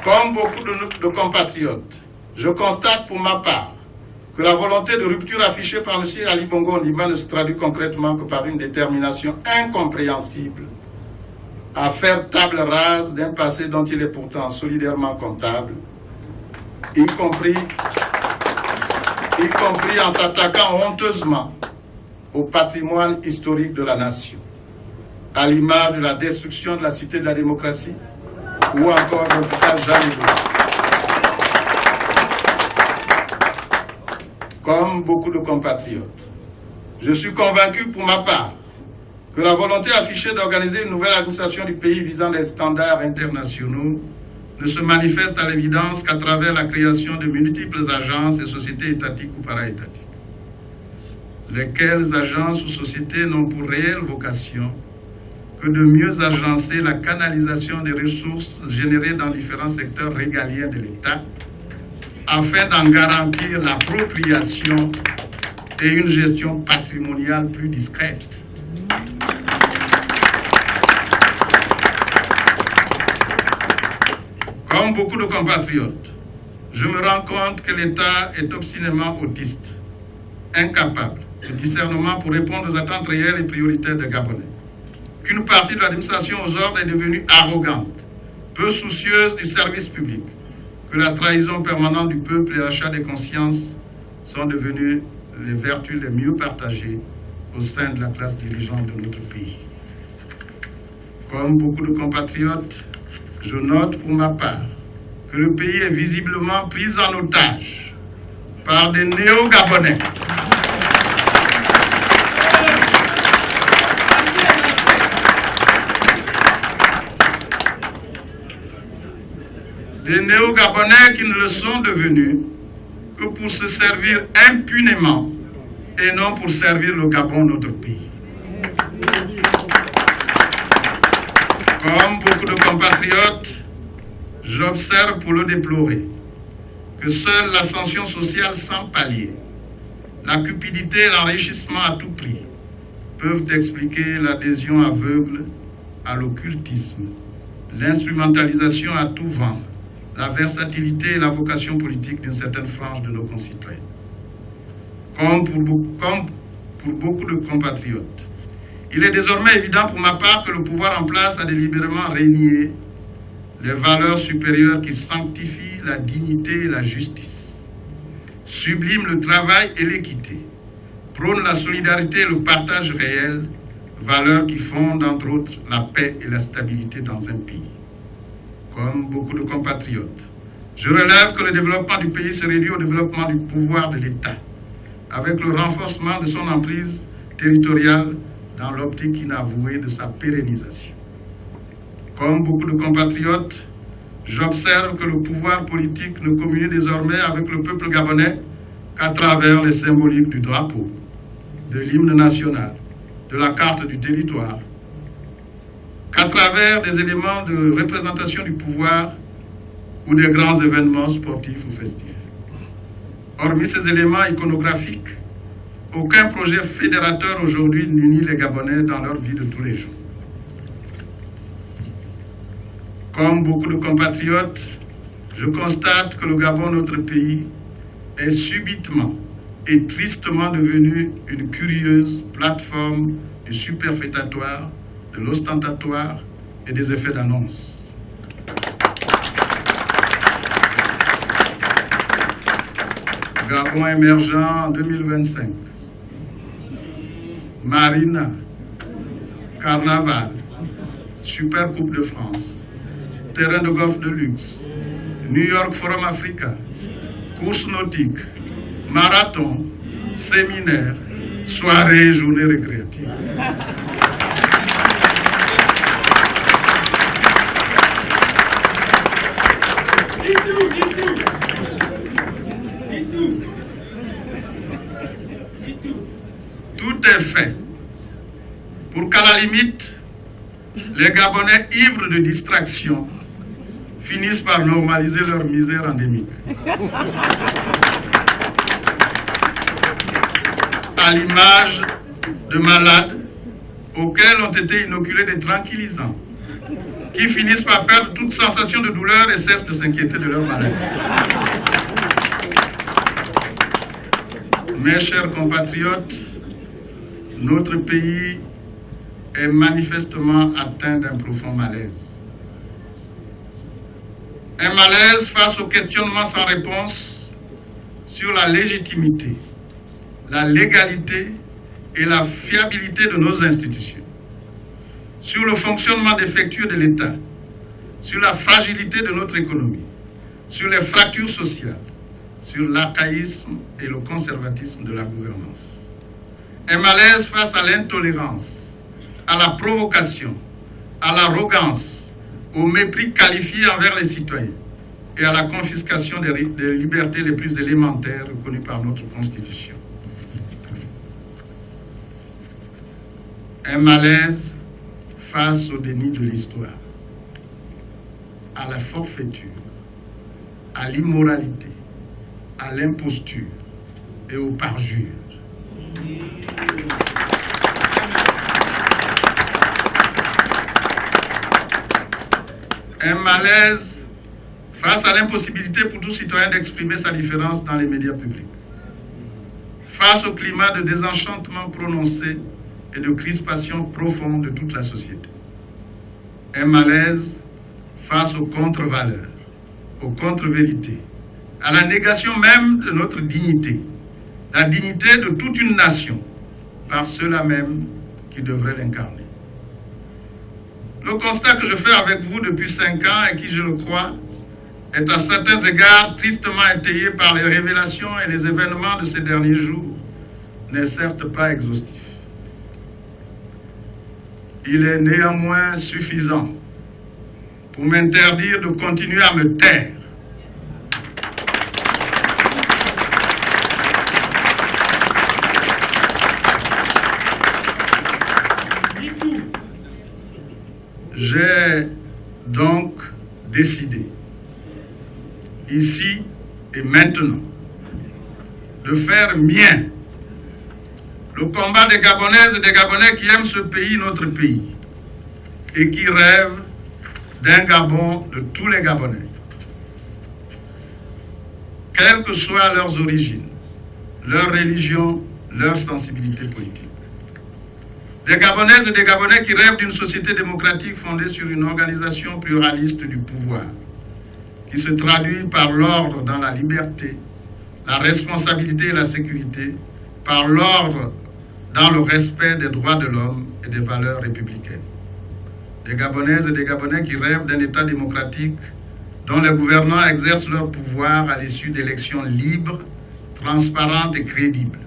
Comme beaucoup de compatriotes, je constate pour ma part que la volonté de rupture affichée par M. Ali Bongo Ondimba ne se traduit concrètement que par une détermination incompréhensible à faire table rase d'un passé dont il est pourtant solidairement comptable, y compris en s'attaquant honteusement au patrimoine historique de la nation, à l'image de la destruction de la Cité de la démocratie ou encore de l'hôpital Jean-Hébert. Comme beaucoup de compatriotes, je suis convaincu pour ma part que la volonté affichée d'organiser une nouvelle administration du pays visant les standards internationaux ne se manifeste à l'évidence qu'à travers la création de multiples agences et sociétés étatiques ou para-étatiques, lesquelles agences ou sociétés n'ont pour réelle vocation que de mieux agencer la canalisation des ressources générées dans différents secteurs régaliens de l'État, afin d'en garantir l'appropriation et une gestion patrimoniale plus discrète. Comme beaucoup de compatriotes, je me rends compte que l'État est obstinément autiste, incapable de discernement pour répondre aux attentes réelles et prioritaires des Gabonais. Qu'une partie de l'administration aux ordres est devenue arrogante, peu soucieuse du service public, que la trahison permanente du peuple et l'achat des consciences sont devenues les vertus les mieux partagées au sein de la classe dirigeante de notre pays. Comme beaucoup de compatriotes, je note pour ma part que le pays est visiblement pris en otage par des néo-Gabonais. Des néo-Gabonais qui ne le sont devenus que pour se servir impunément et non pour servir le Gabon, notre pays. Comme beaucoup de compatriotes, j'observe pour le déplorer que seule l'ascension sociale sans palier, la cupidité et l'enrichissement à tout prix peuvent expliquer l'adhésion aveugle à l'occultisme, l'instrumentalisation à tout vent, la versatilité et la vocation politique d'une certaine frange de nos concitoyens. Comme pour beaucoup de compatriotes, il est désormais évident pour ma part que le pouvoir en place a délibérément régné les valeurs supérieures qui sanctifient la dignité et la justice, subliment le travail et l'équité, prônent la solidarité et le partage réel, valeurs qui fondent entre autres la paix et la stabilité dans un pays. Comme beaucoup de compatriotes, je relève que le développement du pays se réduit au développement du pouvoir de l'État, avec le renforcement de son emprise territoriale dans l'optique inavouée de sa pérennisation. Comme beaucoup de compatriotes, j'observe que le pouvoir politique ne communique désormais avec le peuple gabonais qu'à travers les symboliques du drapeau, de l'hymne national, de la carte du territoire, qu'à travers des éléments de représentation du pouvoir ou des grands événements sportifs ou festifs. Hormis ces éléments iconographiques, aucun projet fédérateur aujourd'hui n'unit les Gabonais dans leur vie de tous les jours. Comme beaucoup de compatriotes, je constate que le Gabon, notre pays, est subitement et tristement devenu une curieuse plateforme du superfétatoire, de l'ostentatoire et des effets d'annonce. Gabon émergent en 2025. Marina, Carnaval, Super Coupe de France, terrain de golf de luxe, New York Forum Africa, course nautique, marathon, séminaire, soirée et journée récréative. Tout est fait pour qu'à la limite, les Gabonais ivres de distraction finissent par normaliser leur misère endémique. À l'image de malades auxquels ont été inoculés des tranquillisants, qui finissent par perdre toute sensation de douleur et cessent de s'inquiéter de leur maladie. Mes chers compatriotes, notre pays est manifestement atteint d'un profond malaise. Un malaise face au questionnement sans réponse sur la légitimité, la légalité et la fiabilité de nos institutions, sur le fonctionnement défectueux de l'État, sur la fragilité de notre économie, sur les fractures sociales, sur l'archaïsme et le conservatisme de la gouvernance. Un malaise face à l'intolérance, à la provocation, à l'arrogance, au mépris qualifié envers les citoyens et à la confiscation des libertés les plus élémentaires reconnues par notre Constitution. Un malaise face au déni de l'histoire, à la forfaiture, à l'immoralité, à l'imposture et au parjure. Un malaise face à l'impossibilité pour tout citoyen d'exprimer sa différence dans les médias publics, face au climat de désenchantement prononcé et de crispation profonde de toute la société. Un malaise face aux contre-valeurs, aux contre-vérités, à la négation même de notre dignité, la dignité de toute une nation, par ceux-là même qui devraient l'incarner. Le constat que je fais avec vous depuis 5 ans et qui, je le crois, est à certains égards tristement étayé par les révélations et les événements de ces derniers jours, n'est certes pas exhaustif. Il est néanmoins suffisant pour m'interdire de continuer à me taire. J'ai donc décidé, ici et maintenant, de faire mien le combat des Gabonaises et des Gabonais qui aiment ce pays, notre pays, et qui rêvent d'un Gabon de tous les Gabonais, quelles que soient leurs origines, leur religion, leur sensibilité politique. Des Gabonaises et des Gabonais qui rêvent d'une société démocratique fondée sur une organisation pluraliste du pouvoir, qui se traduit par l'ordre dans la liberté, la responsabilité et la sécurité, par l'ordre dans le respect des droits de l'homme et des valeurs républicaines. Des Gabonaises et des Gabonais qui rêvent d'un État démocratique dont les gouvernants exercent leur pouvoir à l'issue d'élections libres, transparentes et crédibles.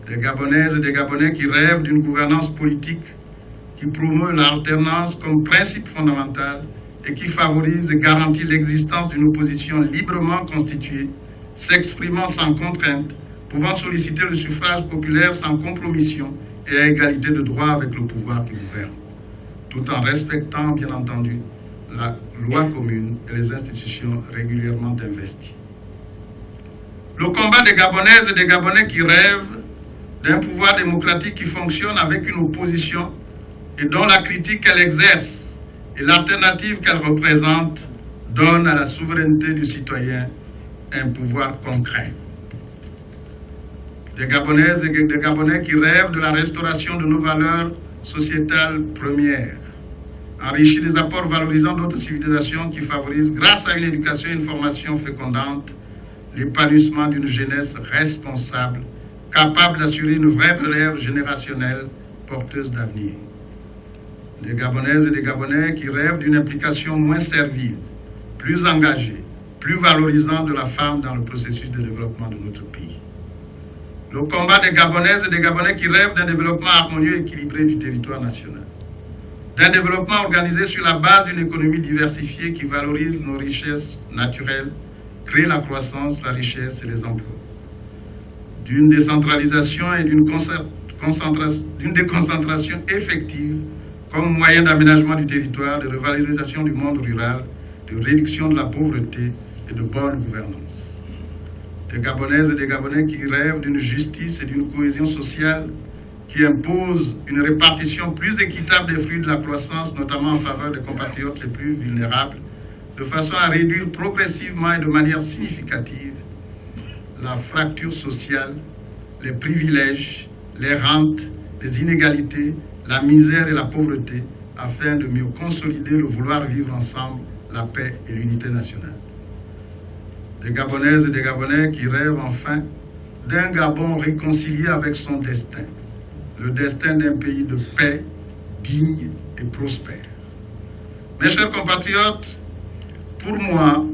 Des Gabonaises et des Gabonais qui rêvent d'une gouvernance politique qui promeut l'alternance comme principe fondamental et qui favorise et garantit l'existence d'une opposition librement constituée, s'exprimant sans contrainte, pouvant solliciter le suffrage populaire sans compromission et à égalité de droit avec le pouvoir qui gouverne, tout en respectant, bien entendu, la loi commune et les institutions régulièrement investies. Le combat des Gabonaises et des Gabonais qui rêvent d'un pouvoir démocratique qui fonctionne avec une opposition et dont la critique qu'elle exerce et l'alternative qu'elle représente donnent à la souveraineté du citoyen un pouvoir concret. Des Gabonaises et des Gabonais qui rêvent de la restauration de nos valeurs sociétales premières, enrichies des apports valorisant d'autres civilisations qui favorisent, grâce à une éducation et une formation fécondantes, l'épanouissement d'une jeunesse responsable, capable d'assurer une vraie relève générationnelle porteuse d'avenir. Des Gabonaises et des Gabonais qui rêvent d'une implication moins servile, plus engagée, plus valorisante de la femme dans le processus de développement de notre pays. Le combat des Gabonaises et des Gabonais qui rêvent d'un développement harmonieux et équilibré du territoire national. D'un développement organisé sur la base d'une économie diversifiée qui valorise nos richesses naturelles, crée la croissance, la richesse et les emplois. D'une décentralisation et d'une déconcentration effective comme moyen d'aménagement du territoire, de revalorisation du monde rural, de réduction de la pauvreté et de bonne gouvernance. Des Gabonaises et des Gabonais qui rêvent d'une justice et d'une cohésion sociale qui imposent une répartition plus équitable des fruits de la croissance, notamment en faveur des compatriotes les plus vulnérables, de façon à réduire progressivement et de manière significative la fracture sociale, les privilèges, les rentes, les inégalités, la misère et la pauvreté, afin de mieux consolider le vouloir vivre ensemble, la paix et l'unité nationale. Des Gabonaises et des Gabonais qui rêvent enfin d'un Gabon réconcilié avec son destin, le destin d'un pays de paix, digne et prospère. Mes chers compatriotes, pour moi,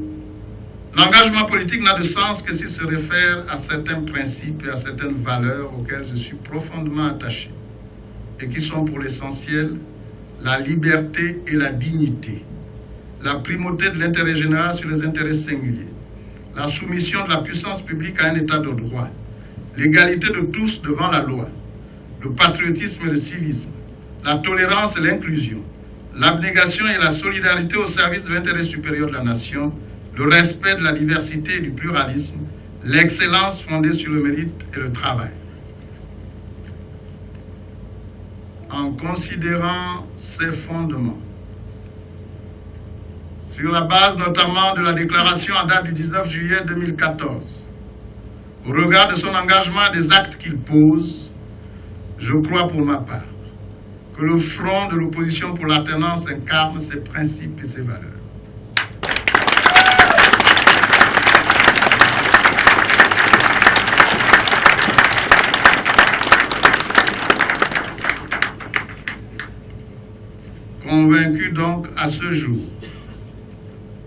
l'engagement politique n'a de sens que s'il se réfère à certains principes et à certaines valeurs auxquelles je suis profondément attaché et qui sont pour l'essentiel la liberté et la dignité, la primauté de l'intérêt général sur les intérêts singuliers, la soumission de la puissance publique à un état de droit, l'égalité de tous devant la loi, le patriotisme et le civisme, la tolérance et l'inclusion, l'abnégation et la solidarité au service de l'intérêt supérieur de la nation, le respect de la diversité et du pluralisme, l'excellence fondée sur le mérite et le travail. En considérant ces fondements, sur la base notamment de la déclaration en date du 19 juillet 2014. Au regard de son engagement et des actes qu'il pose, je crois pour ma part que le front de l'opposition pour l'alternance incarne ses principes et ses valeurs. Convaincu donc à ce jour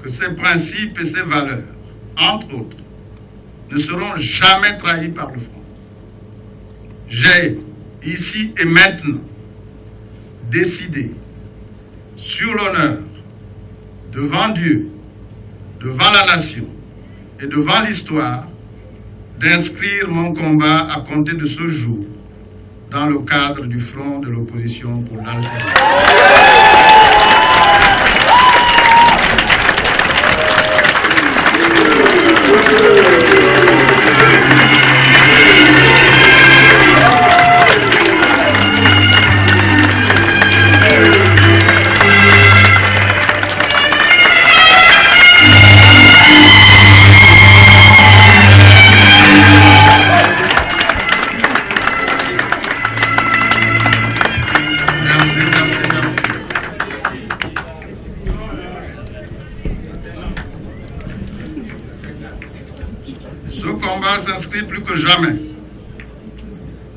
que ces principes et ces valeurs, entre autres, ne seront jamais trahis par le front. J'ai, ici et maintenant, décidé, sur l'honneur, devant Dieu, devant la nation et devant l'histoire, d'inscrire mon combat à compter de ce jour dans le cadre du front de l'opposition pour l'alternance. Ce combat s'inscrit plus que jamais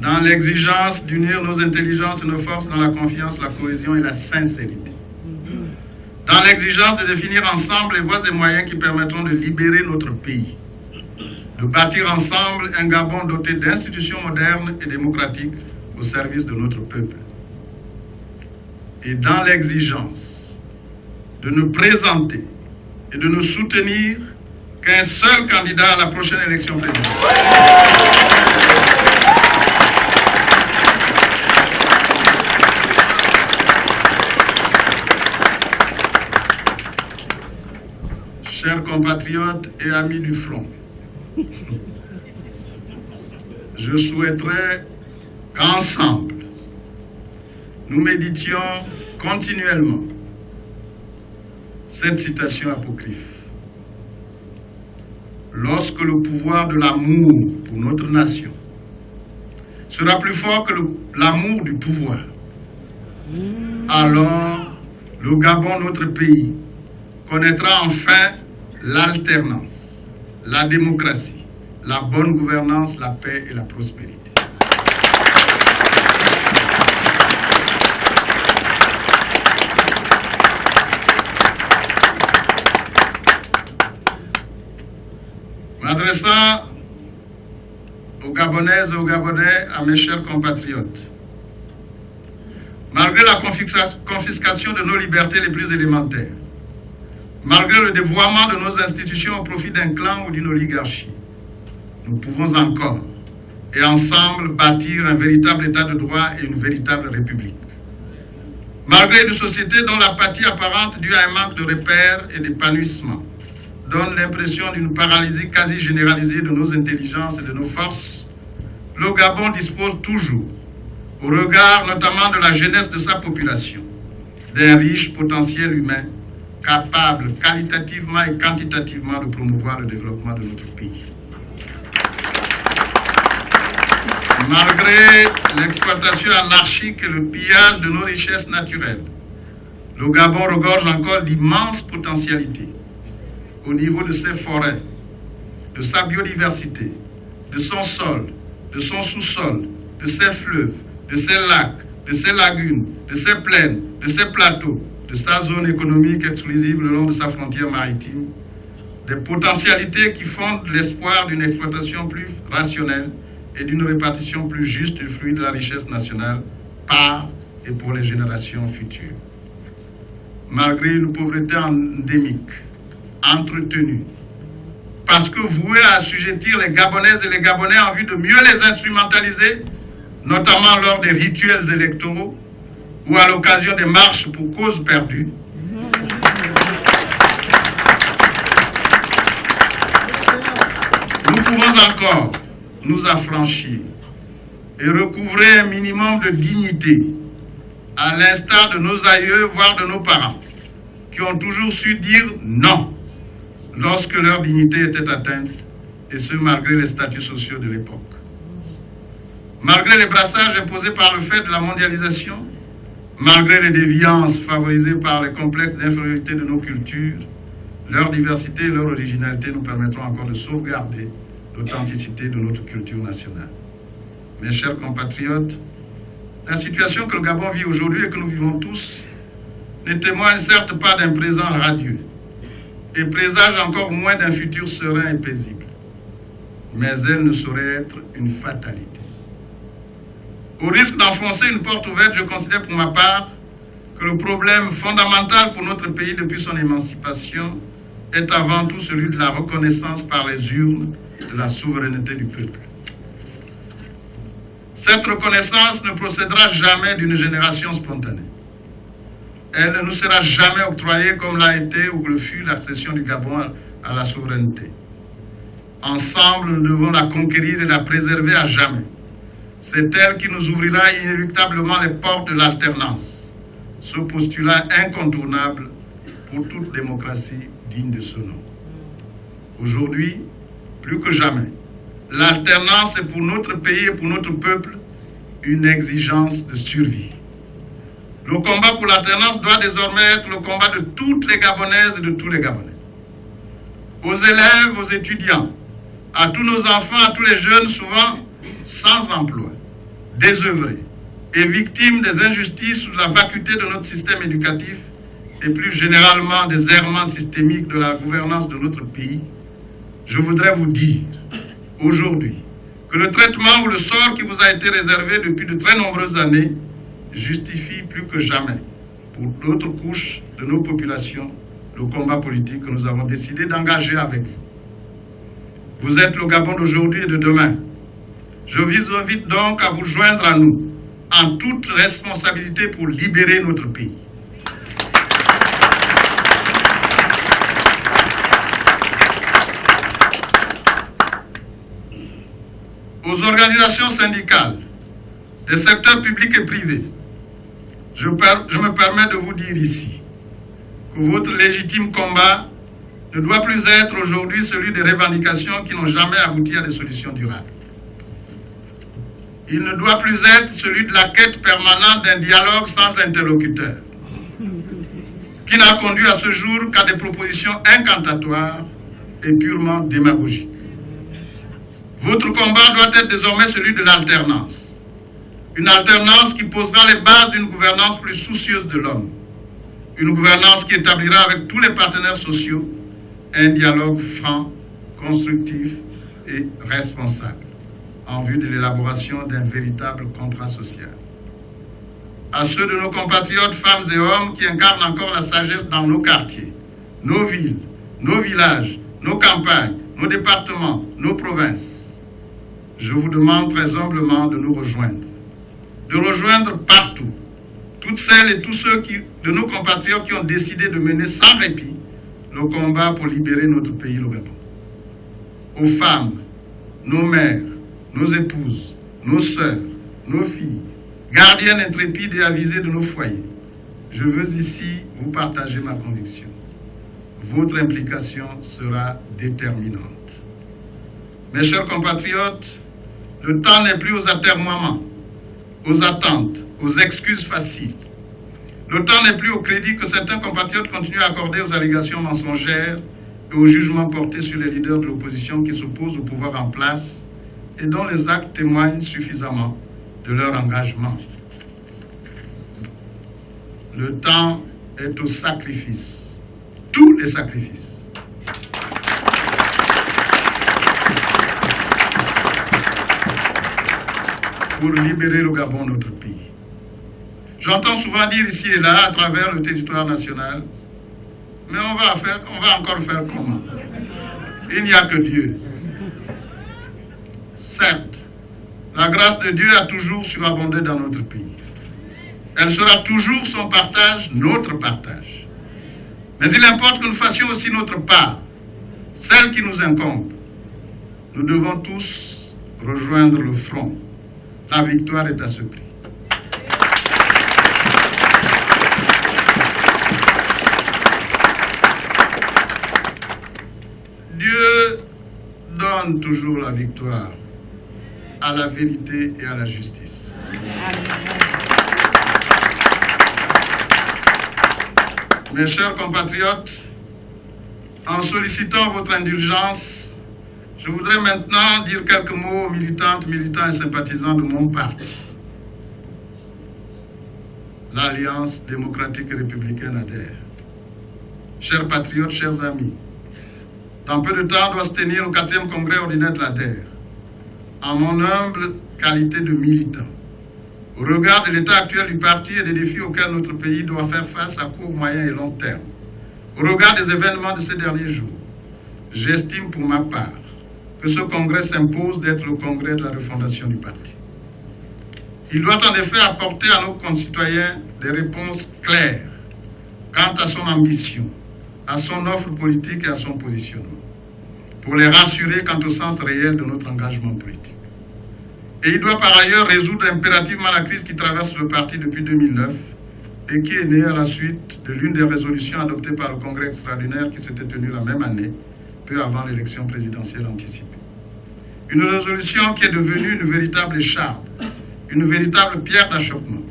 dans l'exigence d'unir nos intelligences et nos forces dans la confiance, la cohésion et la sincérité. Dans l'exigence de définir ensemble les voies et moyens qui permettront de libérer notre pays, de bâtir ensemble un Gabon doté d'institutions modernes et démocratiques au service de notre peuple. Et dans l'exigence de ne présenter et de ne soutenir qu'un seul candidat à la prochaine élection présidentielle. Chers compatriotes et amis du front, je souhaiterais qu'ensemble, nous méditions continuellement cette citation apocryphe. Lorsque le pouvoir de l'amour pour notre nation sera plus fort que l'amour du pouvoir, alors le Gabon, notre pays, connaîtra enfin l'alternance, la démocratie, la bonne gouvernance, la paix et la prospérité. M'adressant aux Gabonaises et aux Gabonais, à mes chers compatriotes, malgré la confiscation de nos libertés les plus élémentaires, malgré le dévoiement de nos institutions au profit d'un clan ou d'une oligarchie, nous pouvons encore et ensemble bâtir un véritable état de droit et une véritable république. Malgré une société dont l'apathie apparente due à un manque de repères et d'épanouissement donne l'impression d'une paralysie quasi généralisée de nos intelligences et de nos forces, le Gabon dispose toujours, au regard notamment de la jeunesse de sa population, d'un riche potentiel humain capable qualitativement et quantitativement de promouvoir le développement de notre pays. Malgré l'exploitation anarchique et le pillage de nos richesses naturelles, le Gabon regorge encore d'immenses potentialités au niveau de ses forêts, de sa biodiversité, de son sol, de son sous-sol, de ses fleuves, de ses lacs, de ses lagunes, de ses plaines, de ses plateaux, de sa zone économique exclusive le long de sa frontière maritime, des potentialités qui fondent l'espoir d'une exploitation plus rationnelle et d'une répartition plus juste du fruit de la richesse nationale par et pour les générations futures. Malgré une pauvreté endémique, entretenue, parce que vouée à assujettir les Gabonaises et les Gabonais en vue de mieux les instrumentaliser, notamment lors des rituels électoraux ou à l'occasion des marches pour cause perdue, nous pouvons encore nous affranchir et recouvrer un minimum de dignité, à l'instar de nos aïeux, voire de nos parents, qui ont toujours su dire non lorsque leur dignité était atteinte, et ce malgré les statuts sociaux de l'époque. Malgré les brassages imposés par le fait de la mondialisation, malgré les déviances favorisées par les complexes d'infériorité de nos cultures, leur diversité et leur originalité nous permettront encore de sauvegarder l'authenticité de notre culture nationale. Mes chers compatriotes, la situation que le Gabon vit aujourd'hui et que nous vivons tous ne témoigne certes pas d'un présent radieux et présage encore moins d'un futur serein et paisible, mais elle ne saurait être une fatalité. Au risque d'enfoncer une porte ouverte, je considère pour ma part que le problème fondamental pour notre pays depuis son émancipation est avant tout celui de la reconnaissance par les urnes de la souveraineté du peuple. Cette reconnaissance ne procédera jamais d'une génération spontanée. Elle ne nous sera jamais octroyée comme l'a été ou le fut l'accession du Gabon à la souveraineté. Ensemble, nous devons la conquérir et la préserver à jamais. C'est elle qui nous ouvrira inéluctablement les portes de l'alternance, ce postulat incontournable pour toute démocratie digne de ce nom. Aujourd'hui, plus que jamais, l'alternance est pour notre pays et pour notre peuple une exigence de survie. Le combat pour l'alternance doit désormais être le combat de toutes les Gabonaises et de tous les Gabonais. Aux élèves, aux étudiants, à tous nos enfants, à tous les jeunes, souvent sans emploi, désœuvrés et victimes des injustices ou de la vacuité de notre système éducatif et plus généralement des errements systémiques de la gouvernance de notre pays, je voudrais vous dire aujourd'hui que le traitement ou le sort qui vous a été réservé depuis de très nombreuses années justifie plus que jamais pour d'autres couches de nos populations le combat politique que nous avons décidé d'engager avec vous. Vous êtes le Gabon d'aujourd'hui et de demain. Je vous invite donc à vous joindre à nous en toute responsabilité pour libérer notre pays. Aux organisations syndicales, des secteurs publics et privés, je me permets de vous dire ici que votre légitime combat ne doit plus être aujourd'hui celui des revendications qui n'ont jamais abouti à des solutions durables. Il ne doit plus être celui de la quête permanente d'un dialogue sans interlocuteur, qui n'a conduit à ce jour qu'à des propositions incantatoires et purement démagogiques. Votre combat doit être désormais celui de l'alternance. Une alternance qui posera les bases d'une gouvernance plus soucieuse de l'homme. Une gouvernance qui établira avec tous les partenaires sociaux un dialogue franc, constructif et responsable en vue de l'élaboration d'un véritable contrat social. À ceux de nos compatriotes, femmes et hommes qui incarnent encore la sagesse dans nos quartiers, nos villes, nos villages, nos campagnes, nos départements, nos provinces, je vous demande très humblement de nous rejoindre. De rejoindre partout toutes celles et tous ceux de nos compatriotes qui ont décidé de mener sans répit le combat pour libérer notre pays, le Gabon. Aux femmes, nos mères, nos épouses, nos sœurs, nos filles, gardiennes intrépides et avisées de nos foyers, je veux ici vous partager ma conviction. Votre implication sera déterminante. Mes chers compatriotes, le temps n'est plus aux atermoiements, aux attentes, aux excuses faciles. Le temps n'est plus au crédit que certains compatriotes continuent à accorder aux allégations mensongères et aux jugements portés sur les leaders de l'opposition qui s'opposent au pouvoir en place et dont les actes témoignent suffisamment de leur engagement. Le temps est au sacrifice, tous les sacrifices. Pour libérer le Gabon, notre pays. J'entends souvent dire ici et là, à travers le territoire national, mais on va encore faire comment? Il n'y a que Dieu. Certes, la grâce de Dieu a toujours surabondé dans notre pays. Elle sera toujours son partage, notre partage. Mais il importe que nous fassions aussi notre part, celle qui nous incombe. Nous devons tous rejoindre le front. La victoire est à ce prix. donne toujours la victoire à la vérité et à la justice. Mes chers compatriotes, en sollicitant votre indulgence, je voudrais maintenant dire quelques mots aux militantes, militants et sympathisants de mon parti, l'Alliance démocratique et républicaine ADER. Chers patriotes, chers amis, dans peu de temps doit se tenir le 4e congrès ordinaire de l'ADER. En mon humble qualité de militant, au regard de l'état actuel du parti et des défis auxquels notre pays doit faire face à court, moyen et long terme, au regard des événements de ces derniers jours, j'estime pour ma part que ce congrès s'impose d'être le congrès de la refondation du parti. Il doit en effet apporter à nos concitoyens des réponses claires quant à son ambition, à son offre politique et à son positionnement, pour les rassurer quant au sens réel de notre engagement politique. Et il doit par ailleurs résoudre impérativement la crise qui traverse le parti depuis 2009 et qui est née à la suite de l'une des résolutions adoptées par le Congrès extraordinaire qui s'était tenu la même année, peu avant l'élection présidentielle anticipée. Une résolution qui est devenue une véritable écharpe, une véritable pierre d'achoppement.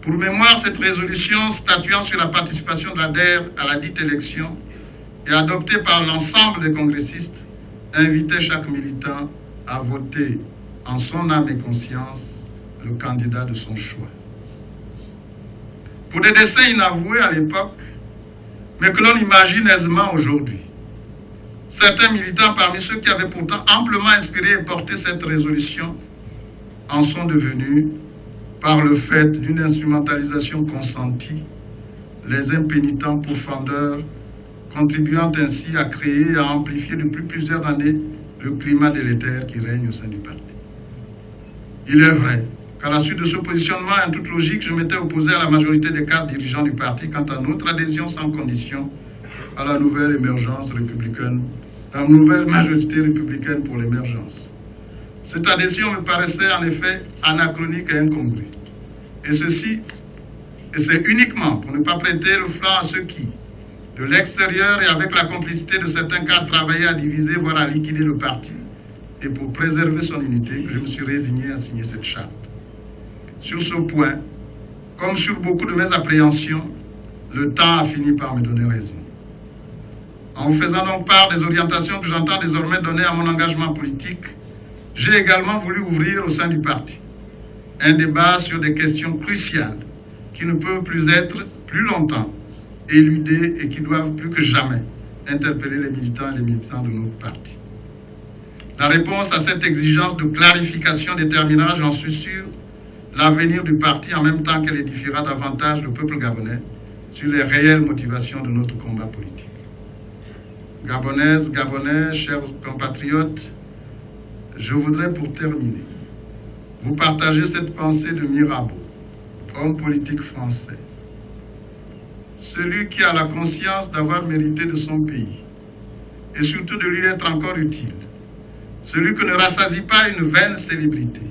Pour mémoire, cette résolution statuant sur la participation de l'ADER à la dite élection et adoptée par l'ensemble des congressistes, invitait chaque militant à voter en son âme et conscience le candidat de son choix. Pour des desseins inavoués à l'époque, mais que l'on imagine aisément aujourd'hui, certains militants parmi ceux qui avaient pourtant amplement inspiré et porté cette résolution en sont devenus, par le fait d'une instrumentalisation consentie, les impénitents pourfendeurs, contribuant ainsi à créer et à amplifier depuis plusieurs années le climat délétère qui règne au sein du parti. Il est vrai qu'à la suite de ce positionnement, en toute logique, je m'étais opposé à la majorité des cadres dirigeants du parti quant à notre adhésion sans condition à la nouvelle émergence républicaine, la nouvelle majorité républicaine pour l'émergence. Cette adhésion me paraissait en effet anachronique et incongrue. Et c'est uniquement pour ne pas prêter le flanc à ceux qui, de l'extérieur et avec la complicité de certains cadres, travaillaient à diviser, voire à liquider le parti, et pour préserver son unité, que je me suis résigné à signer cette charte. Sur ce point, comme sur beaucoup de mes appréhensions, le temps a fini par me donner raison. En vous faisant donc part des orientations que j'entends désormais donner à mon engagement politique, j'ai également voulu ouvrir au sein du parti un débat sur des questions cruciales qui ne peuvent plus être plus longtemps éludées et qui doivent plus que jamais interpeller les militants et les militants de notre parti. La réponse à cette exigence de clarification déterminera, j'en suis sûr, l'avenir du parti en même temps qu'elle édifiera davantage le peuple gabonais sur les réelles motivations de notre combat politique. Gabonaises, Gabonais, chers compatriotes, je voudrais pour terminer vous partager cette pensée de Mirabeau, homme politique français. Celui qui a la conscience d'avoir mérité de son pays et surtout de lui être encore utile. Celui que ne rassasie pas une vaine célébrité.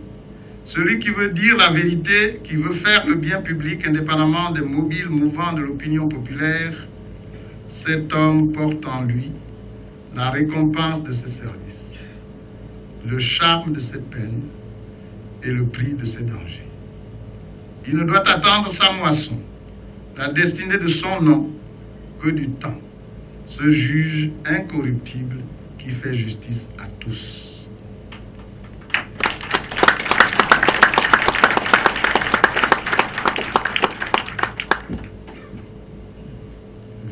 Celui qui veut dire la vérité, qui veut faire le bien public indépendamment des mobiles mouvants de l'opinion populaire, cet homme porte en lui la récompense de ses services, le charme de ses peines et le prix de ses dangers. Il ne doit attendre sa moisson, la destinée de son nom, que du temps, ce juge incorruptible qui fait justice à tous.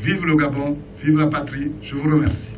Vive le Gabon, vive la patrie, je vous remercie.